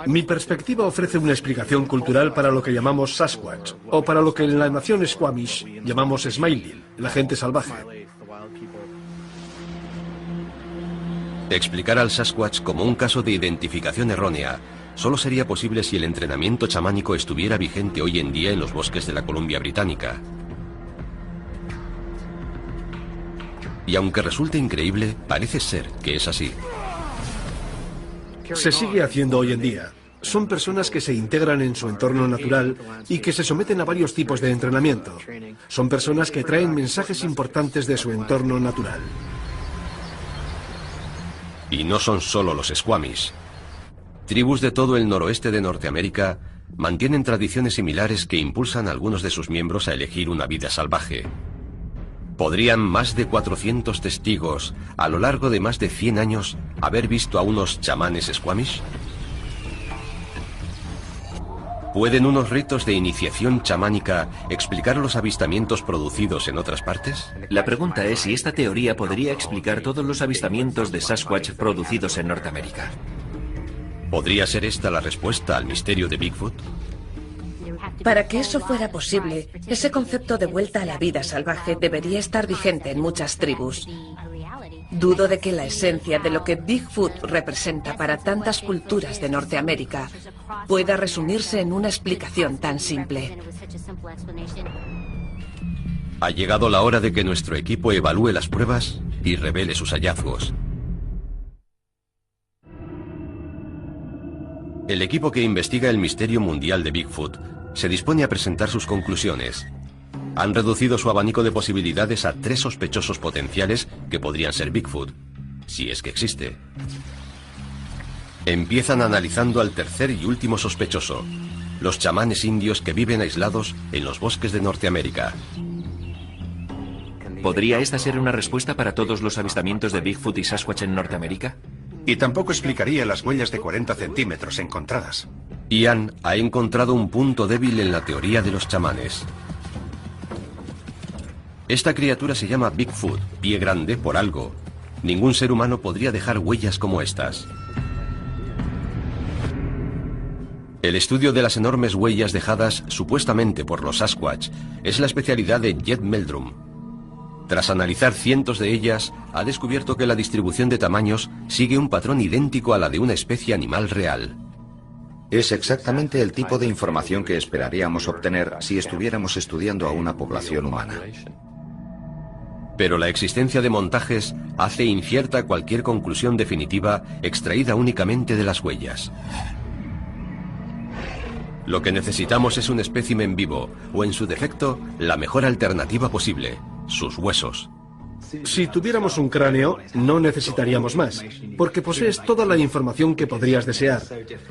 Speaker 8: Mi perspectiva ofrece una explicación cultural para lo que llamamos Sasquatch, o para lo que en la nación Squamish llamamos Smiley, la gente salvaje.
Speaker 1: Explicar al Sasquatch como un caso de identificación errónea solo sería posible si el entrenamiento chamánico estuviera vigente hoy en día en los bosques de la Columbia Británica. Y aunque resulte increíble, parece ser que es así.
Speaker 8: Se sigue haciendo hoy en día. Son personas que se integran en su entorno natural y que se someten a varios tipos de entrenamiento. Son personas que traen mensajes importantes de su entorno natural.
Speaker 1: Y no son solo los Squamish. Tribus de todo el noroeste de Norteamérica mantienen tradiciones similares que impulsan a algunos de sus miembros a elegir una vida salvaje. ¿Podrían más de 400 testigos, a lo largo de más de 100 años, haber visto a unos chamanes Squamish? ¿Pueden unos ritos de iniciación chamánica explicar los avistamientos producidos en otras partes?
Speaker 4: La pregunta es si esta teoría podría explicar todos los avistamientos de Sasquatch producidos en Norteamérica.
Speaker 1: ¿Podría ser esta la respuesta al misterio de Bigfoot?
Speaker 6: Para que eso fuera posible, ese concepto de vuelta a la vida salvaje debería estar vigente en muchas tribus. Dudo de que la esencia de lo que Bigfoot representa para tantas culturas de Norteamérica pueda resumirse en una explicación tan simple.
Speaker 1: Ha llegado la hora de que nuestro equipo evalúe las pruebas y revele sus hallazgos. El equipo que investiga el misterio mundial de Bigfoot se dispone a presentar sus conclusiones. Han reducido su abanico de posibilidades a 3 sospechosos potenciales que podrían ser Bigfoot, si es que existe. Empiezan analizando al tercer y último sospechoso, los chamanes indios que viven aislados en los bosques de Norteamérica.
Speaker 4: ¿Podría esta ser una respuesta para todos los avistamientos de Bigfoot y Sasquatch en Norteamérica?
Speaker 2: Y tampoco explicaría las huellas de 40 centímetros encontradas.
Speaker 1: Ian ha encontrado un punto débil en la teoría de los chamanes. Esta criatura se llama Bigfoot, pie grande por algo. Ningún ser humano podría dejar huellas como estas. El estudio de las enormes huellas dejadas supuestamente por los Sasquatch es la especialidad de Jed Meldrum. Tras analizar cientos de ellas, ha descubierto que la distribución de tamaños sigue un patrón idéntico a la de una especie animal real.
Speaker 5: Es exactamente el tipo de información que esperaríamos obtener si estuviéramos estudiando a una población humana.
Speaker 1: Pero la existencia de montajes hace incierta cualquier conclusión definitiva extraída únicamente de las huellas. Lo que necesitamos es un espécimen vivo, o en su defecto, la mejor alternativa posible, sus huesos.
Speaker 8: Si tuviéramos un cráneo, no necesitaríamos más, porque posees toda la información que podrías desear,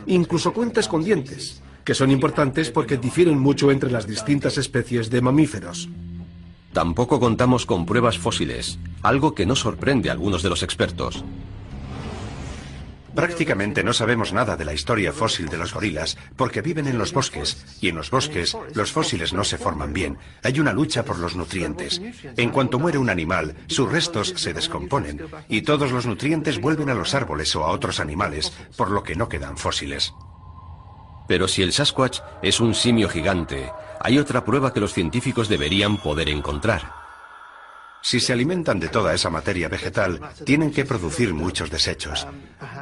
Speaker 8: incluso cuentas con dientes, que son importantes porque difieren mucho entre las distintas especies de mamíferos.
Speaker 1: Tampoco contamos con pruebas fósiles, algo que no sorprende a algunos de los expertos.
Speaker 2: Prácticamente no sabemos nada de la historia fósil de los gorilas porque viven en los bosques, y en los bosques los fósiles no se forman bien. Hay una lucha por los nutrientes. En cuanto muere un animal, sus restos se descomponen y todos los nutrientes vuelven a los árboles o a otros animales, por lo que no quedan fósiles.
Speaker 1: Pero si el Sasquatch es un simio gigante, hay otra prueba que los científicos deberían poder encontrar.
Speaker 2: Si se alimentan de toda esa materia vegetal, tienen que producir muchos desechos.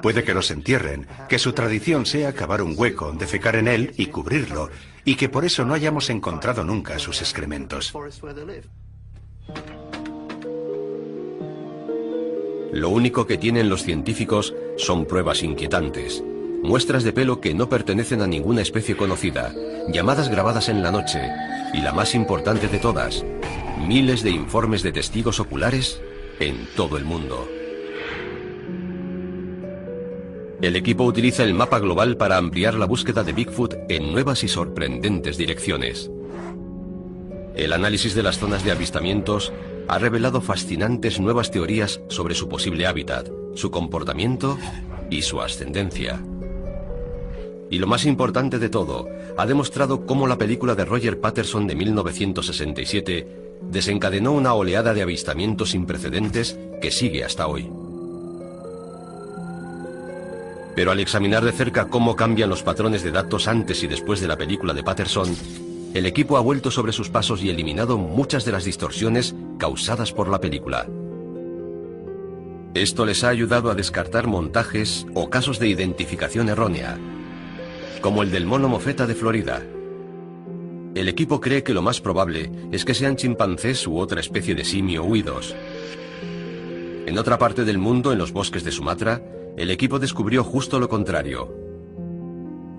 Speaker 2: Puede que los entierren, que su tradición sea cavar un hueco, defecar en él y cubrirlo, y que por eso no hayamos encontrado nunca sus excrementos.
Speaker 1: Lo único que tienen los científicos son pruebas inquietantes. muestras de pelo que no pertenecen a ninguna especie conocida, llamadas grabadas en la noche y la más importante de todas, miles de informes de testigos oculares en todo el mundo. El equipo utiliza el mapa global para ampliar la búsqueda de Bigfoot en nuevas y sorprendentes direcciones. El análisis de las zonas de avistamientos ha revelado fascinantes nuevas teorías sobre su posible hábitat, su comportamiento y su ascendencia. Y lo más importante de todo, ha demostrado cómo la película de Roger Patterson de 1967 desencadenó una oleada de avistamientos sin precedentes que sigue hasta hoy. Pero al examinar de cerca cómo cambian los patrones de datos antes y después de la película de Patterson, el equipo ha vuelto sobre sus pasos y eliminado muchas de las distorsiones causadas por la película. Esto les ha ayudado a descartar montajes o casos de identificación errónea, como el del mono mofeta de Florida. El equipo cree que lo más probable es que sean chimpancés u otra especie de simio huidos. En otra parte del mundo, en los bosques de Sumatra, el equipo descubrió justo lo contrario.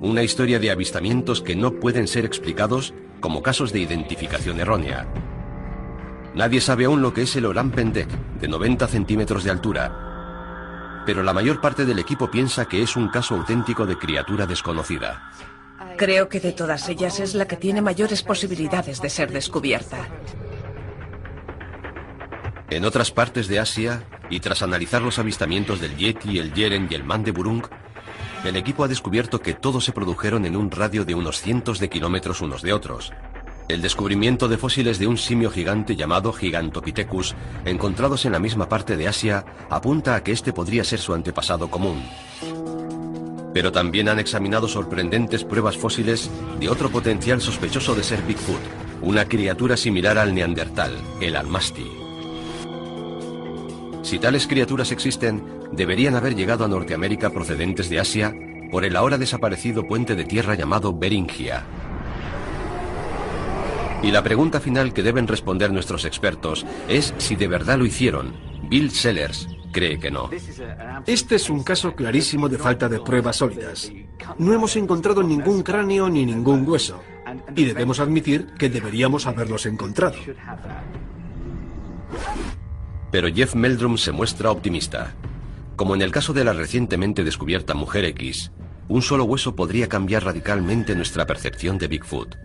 Speaker 1: Una historia de avistamientos que no pueden ser explicados como casos de identificación errónea. Nadie sabe aún lo que es el Orang Pendek, de 90 centímetros de altura. Pero la mayor parte del equipo piensa que es un caso auténtico de criatura desconocida.
Speaker 6: Creo que de todas ellas es la que tiene mayores posibilidades de ser descubierta.
Speaker 1: En otras partes de Asia, y tras analizar los avistamientos del Yeti, el Yeren y el Mandeburung, el equipo ha descubierto que todos se produjeron en un radio de unos cientos de kilómetros unos de otros. El descubrimiento de fósiles de un simio gigante llamado Gigantopithecus, encontrados en la misma parte de Asia, apunta a que este podría ser su antepasado común. Pero también han examinado sorprendentes pruebas fósiles de otro potencial sospechoso de ser Bigfoot, una criatura similar al neandertal, el almasti. Si tales criaturas existen, deberían haber llegado a Norteamérica procedentes de Asia por el ahora desaparecido puente de tierra llamado Beringia. Y la pregunta final que deben responder nuestros expertos es si de verdad lo hicieron. Bill Sellers cree que no.
Speaker 8: Este es un caso clarísimo de falta de pruebas sólidas. No hemos encontrado ningún cráneo ni ningún hueso. Y debemos admitir que deberíamos haberlos encontrado.
Speaker 1: Pero Jeff Meldrum se muestra optimista. Como en el caso de la recientemente descubierta Mujer X, un solo hueso podría cambiar radicalmente nuestra percepción de Bigfoot.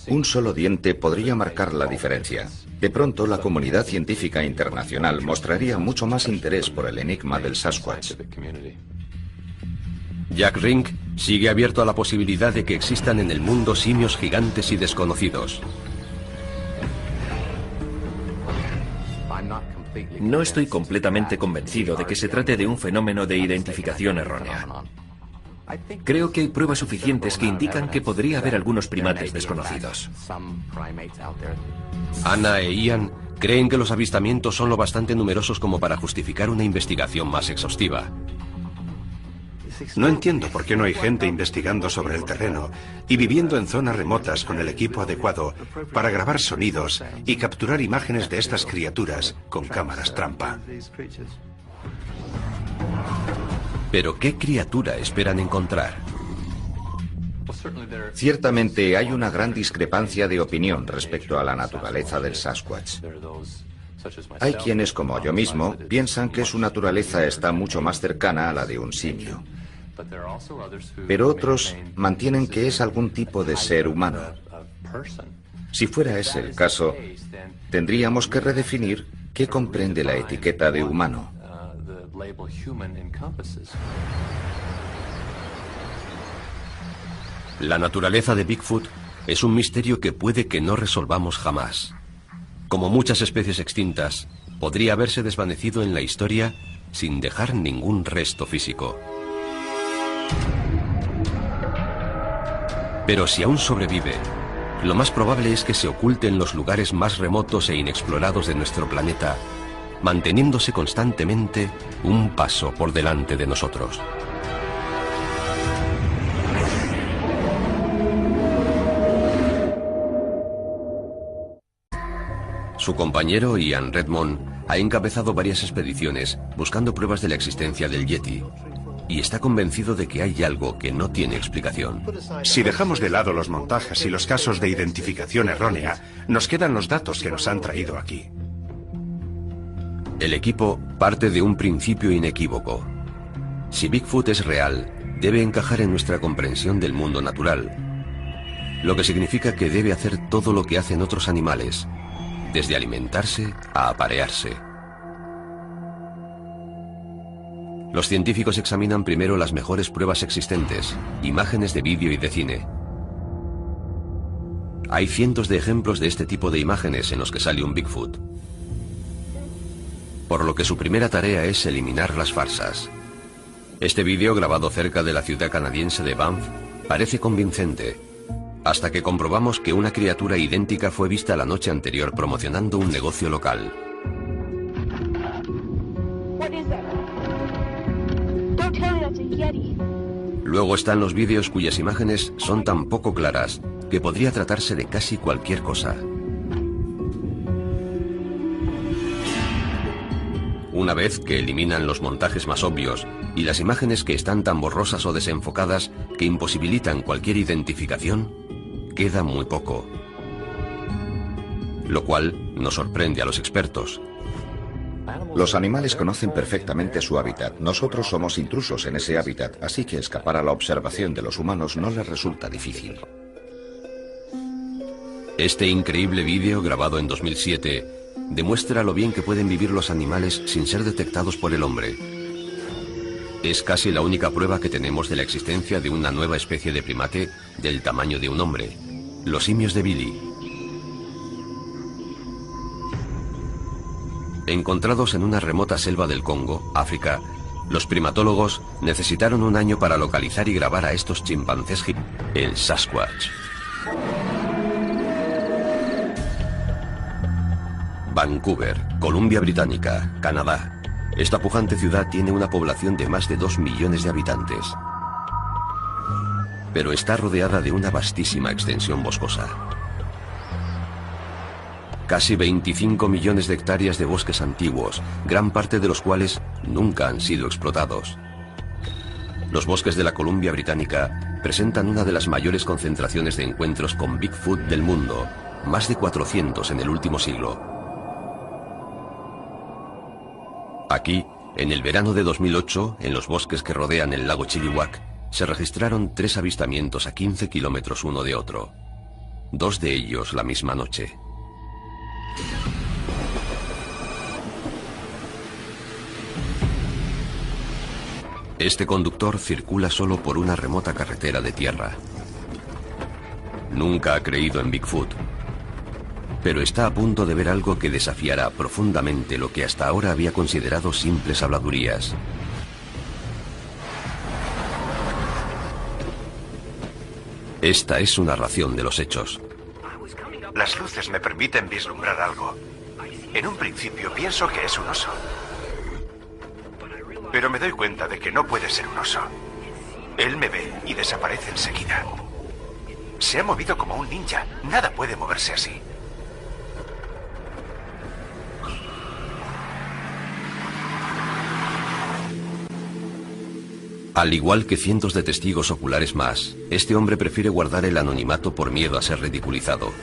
Speaker 5: Un solo diente podría marcar la diferencia. De pronto, la comunidad científica internacional mostraría mucho más interés por el enigma del Sasquatch.
Speaker 1: Jack Rink sigue abierto a la posibilidad de que existan en el mundo simios gigantes y desconocidos.
Speaker 4: No estoy completamente convencido de que se trate de un fenómeno de identificación errónea. Creo que hay pruebas suficientes que indican que podría haber algunos primates desconocidos.
Speaker 1: Anna e Ian creen que los avistamientos son lo bastante numerosos como para justificar una investigación más exhaustiva.
Speaker 2: No entiendo por qué no hay gente investigando sobre el terreno y viviendo en zonas remotas con el equipo adecuado para grabar sonidos y capturar imágenes de estas criaturas con cámaras trampa.
Speaker 1: ¿Pero qué criatura esperan encontrar?
Speaker 5: Ciertamente hay una gran discrepancia de opinión respecto a la naturaleza del Sasquatch. Hay quienes, como yo mismo, piensan que su naturaleza está mucho más cercana a la de un simio. Pero otros mantienen que es algún tipo de ser humano. Si fuera ese el caso, tendríamos que redefinir qué comprende la etiqueta de humano.
Speaker 1: La naturaleza de Bigfoot es un misterio que puede que no resolvamos jamás. Como muchas especies extintas, podría haberse desvanecido en la historia sin dejar ningún resto físico. Pero si aún sobrevive, lo más probable es que se oculte en los lugares más remotos e inexplorados de nuestro planeta, manteniéndose constantemente un paso por delante de nosotros. Su compañero Ian Redmond ha encabezado varias expediciones buscando pruebas de la existencia del Yeti, y está convencido de que hay algo que no tiene explicación.
Speaker 2: Si dejamos de lado los montajes y los casos de identificación errónea, nos quedan los datos que nos han traído aquí.
Speaker 1: El equipo parte de un principio inequívoco. Si Bigfoot es real, debe encajar en nuestra comprensión del mundo natural, lo que significa que debe hacer todo lo que hacen otros animales, desde alimentarse a aparearse. Los científicos examinan primero las mejores pruebas existentes, imágenes de vídeo y de cine. Hay cientos de ejemplos de este tipo de imágenes en los que sale un Bigfoot, por lo que su primera tarea es eliminar las farsas. Este vídeo, grabado cerca de la ciudad canadiense de Banff, parece convincente, hasta que comprobamos que una criatura idéntica fue vista la noche anterior promocionando un negocio local. Luego están los vídeos cuyas imágenes son tan poco claras que podría tratarse de casi cualquier cosa. Una vez que eliminan los montajes más obvios y las imágenes que están tan borrosas o desenfocadas que imposibilitan cualquier identificación, queda muy poco. Lo cual nos sorprende a los expertos.
Speaker 5: Los animales conocen perfectamente su hábitat. Nosotros somos intrusos en ese hábitat, así que escapar a la observación de los humanos no les resulta difícil.
Speaker 1: Este increíble vídeo, grabado en 2007, demuestra lo bien que pueden vivir los animales sin ser detectados por el hombre. Es casi la única prueba que tenemos de la existencia de una nueva especie de primate del tamaño de un hombre, los simios de Billy. Encontrados en una remota selva del Congo, África, los primatólogos necesitaron un año para localizar y grabar a estos chimpancés gigantes, el Sasquatch. Vancouver, Columbia Británica, Canadá. Esta pujante ciudad tiene una población de más de 2 millones de habitantes, pero está rodeada de una vastísima extensión boscosa. Casi 25 millones de hectáreas de bosques antiguos, gran parte de los cuales nunca han sido explotados. Los bosques de la Columbia Británica presentan una de las mayores concentraciones de encuentros con Bigfoot del mundo, más de 400 en el último siglo. Aquí, en el verano de 2008, en los bosques que rodean el lago Chilliwack, se registraron 3 avistamientos a 15 kilómetros uno de otro. 2 de ellos la misma noche. Este conductor circula solo por una remota carretera de tierra. Nunca ha creído en Bigfoot, pero está a punto de ver algo que desafiará profundamente lo que hasta ahora había considerado simples habladurías. Esta es su narración de los hechos.
Speaker 3: Las luces me permiten vislumbrar algo. En un principio pienso que es un oso, pero me doy cuenta de que no puede ser un oso. Él me ve y desaparece enseguida. Se ha movido como un ninja. Nada puede moverse así.
Speaker 1: Al igual que cientos de testigos oculares más, este hombre prefiere guardar el anonimato por miedo a ser ridiculizado.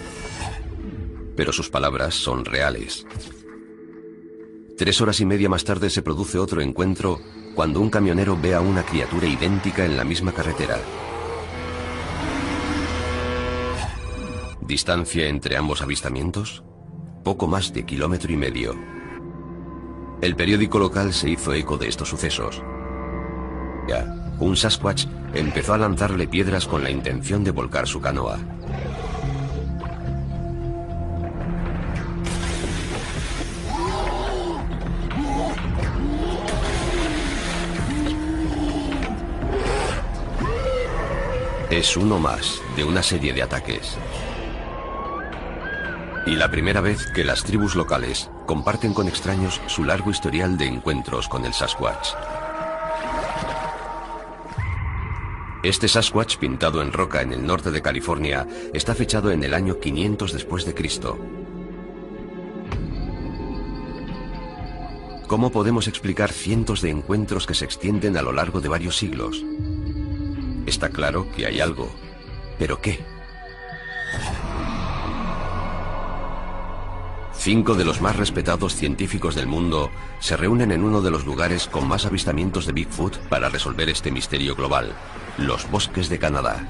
Speaker 1: Pero sus palabras son reales. 3 horas y media más tarde se produce otro encuentro cuando un camionero ve a una criatura idéntica en la misma carretera. ¿Distancia entre ambos avistamientos? Poco más de 1,5 kilómetros. El periódico local se hizo eco de estos sucesos. Un Sasquatch empezó a lanzarle piedras con la intención de volcar su canoa. Es uno más de una serie de ataques. Y la primera vez que las tribus locales comparten con extraños su largo historial de encuentros con el Sasquatch. Este Sasquatch, pintado en roca en el norte de California, está fechado en el año 500 después de Cristo. ¿Cómo podemos explicar cientos de encuentros que se extienden a lo largo de varios siglos? Está claro que hay algo. ¿Pero qué? 5 de los más respetados científicos del mundo se reúnen en uno de los lugares con más avistamientos de Bigfoot para resolver este misterio global, los bosques de Canadá.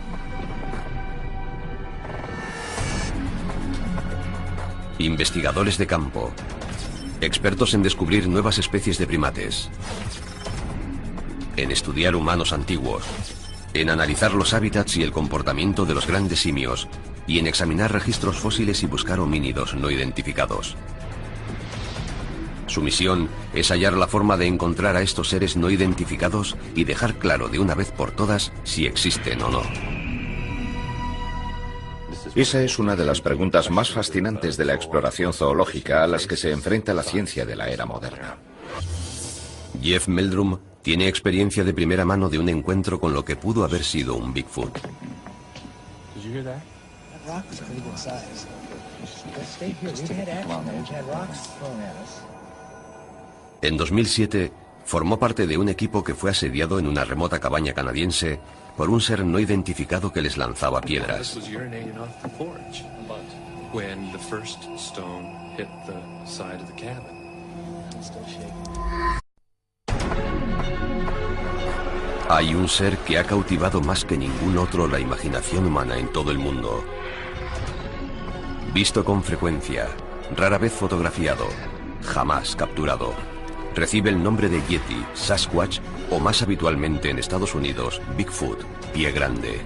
Speaker 1: Investigadores de campo, expertos en descubrir nuevas especies de primates, en estudiar humanos antiguos, en analizar los hábitats y el comportamiento de los grandes simios y en examinar registros fósiles y buscar homínidos no identificados. Su misión es hallar la forma de encontrar a estos seres no identificados y dejar claro de una vez por todas si existen o no.
Speaker 5: Esa es una de las preguntas más fascinantes de la exploración zoológica a las que se enfrenta la ciencia de la era moderna.
Speaker 1: Jeff Meldrum tiene experiencia de primera mano de un encuentro con lo que pudo haber sido un Bigfoot. En 2007, formó parte de un equipo que fue asediado en una remota cabaña canadiense por un ser no identificado que les lanzaba piedras. Hay un ser que ha cautivado más que ningún otro la imaginación humana en todo el mundo. Visto con frecuencia, rara vez fotografiado, jamás capturado. Recibe el nombre de Yeti, Sasquatch o más habitualmente en Estados Unidos, Bigfoot, pie grande.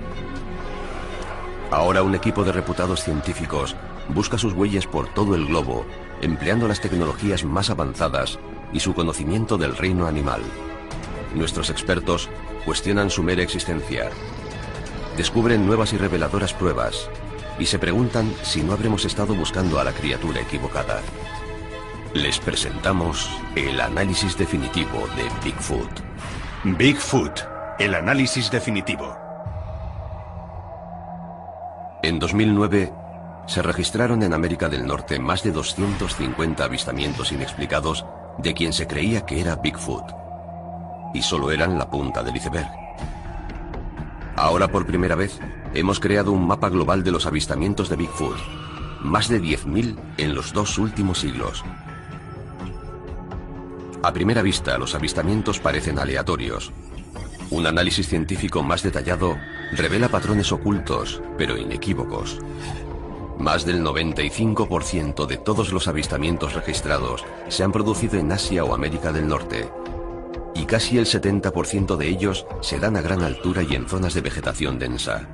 Speaker 1: Ahora un equipo de reputados científicos busca sus huellas por todo el globo, empleando las tecnologías más avanzadas y su conocimiento del reino animal. Nuestros expertos cuestionan su mera existencia, descubren nuevas y reveladoras pruebas y se preguntan si no habremos estado buscando a la criatura equivocada. Les presentamos el análisis definitivo de Bigfoot.
Speaker 2: Bigfoot, el análisis definitivo.
Speaker 1: En 2009 se registraron en América del Norte más de 250 avistamientos inexplicados de quien se creía que era Bigfoot. Y solo eran la punta del iceberg. Ahora por primera vez hemos creado un mapa global de los avistamientos de Bigfoot. Más de 10.000 en los 2 últimos siglos. A primera vista, los avistamientos parecen aleatorios. Un análisis científico más detallado revela patrones ocultos, pero inequívocos. Más del 95% de todos los avistamientos registrados se han producido en Asia o América del Norte. Y casi el 70% de ellos se dan a gran altura y en zonas de vegetación densa.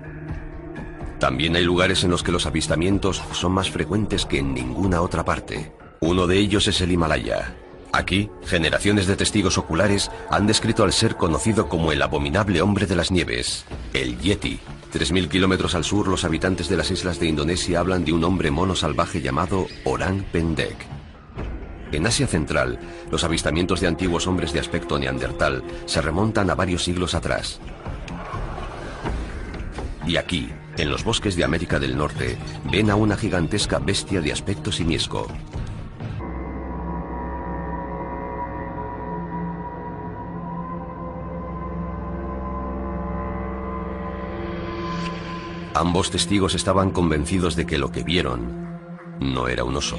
Speaker 1: También hay lugares en los que los avistamientos son más frecuentes que en ninguna otra parte. Uno de ellos es el Himalaya. Aquí, generaciones de testigos oculares han descrito al ser conocido como el abominable hombre de las nieves, el Yeti. 3.000 kilómetros al sur, los habitantes de las islas de Indonesia hablan de un hombre mono salvaje llamado Orang Pendek. En Asia Central, los avistamientos de antiguos hombres de aspecto neandertal se remontan a varios siglos atrás. Y aquí, en los bosques de América del Norte, ven a una gigantesca bestia de aspecto simiesco. Ambos testigos estaban convencidos de que lo que vieron no era un oso.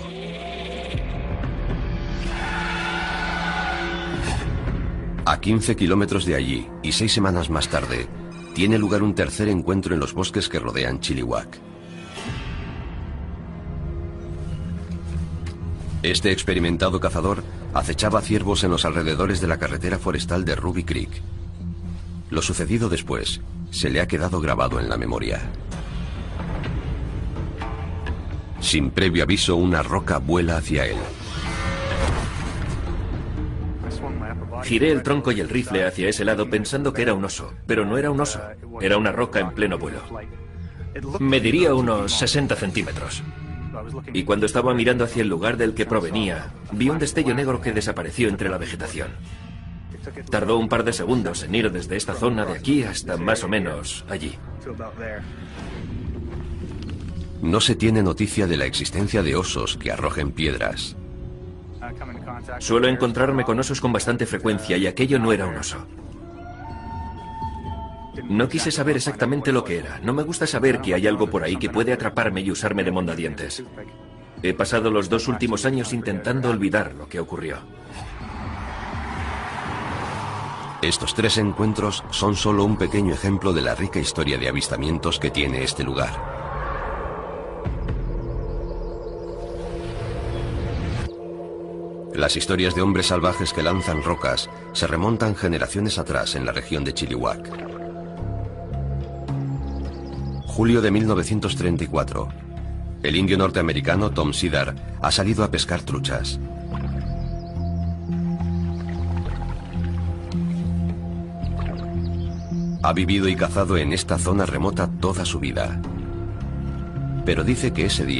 Speaker 1: A 15 kilómetros de allí, y 6 semanas más tarde, tiene lugar un tercer encuentro en los bosques que rodean Chilliwack. Este experimentado cazador acechaba ciervos en los alrededores de la carretera forestal de Ruby Creek. Lo sucedido después se le ha quedado grabado en la memoria. Sin previo aviso, una roca vuela hacia él.
Speaker 4: Giré el tronco y el rifle hacia ese lado pensando que era un oso, pero no era un oso, era una roca en pleno vuelo. Mediría unos 60 centímetros. Y cuando estaba mirando hacia el lugar del que provenía, vi un destello negro que desapareció entre la vegetación. Tardó un par de segundos en ir desde esta zona de aquí hasta más o menos allí.
Speaker 1: No se tiene noticia de la existencia de osos que arrojen piedras.
Speaker 4: Suelo encontrarme con osos con bastante frecuencia y aquello no era un oso. No quise saber exactamente lo que era. No me gusta saber que hay algo por ahí que puede atraparme y usarme de mondadientes. He pasado los 2 últimos años intentando olvidar lo que ocurrió.
Speaker 1: Estos 3 encuentros son solo un pequeño ejemplo de la rica historia de avistamientos que tiene este lugar. Las historias de hombres salvajes que lanzan rocas se remontan generaciones atrás en la región de Chilliwack. Julio de 1934. El indio norteamericano Tom Cedar ha salido a pescar truchas. Ha vivido y cazado en esta zona remota toda su vida. Pero dice que ese día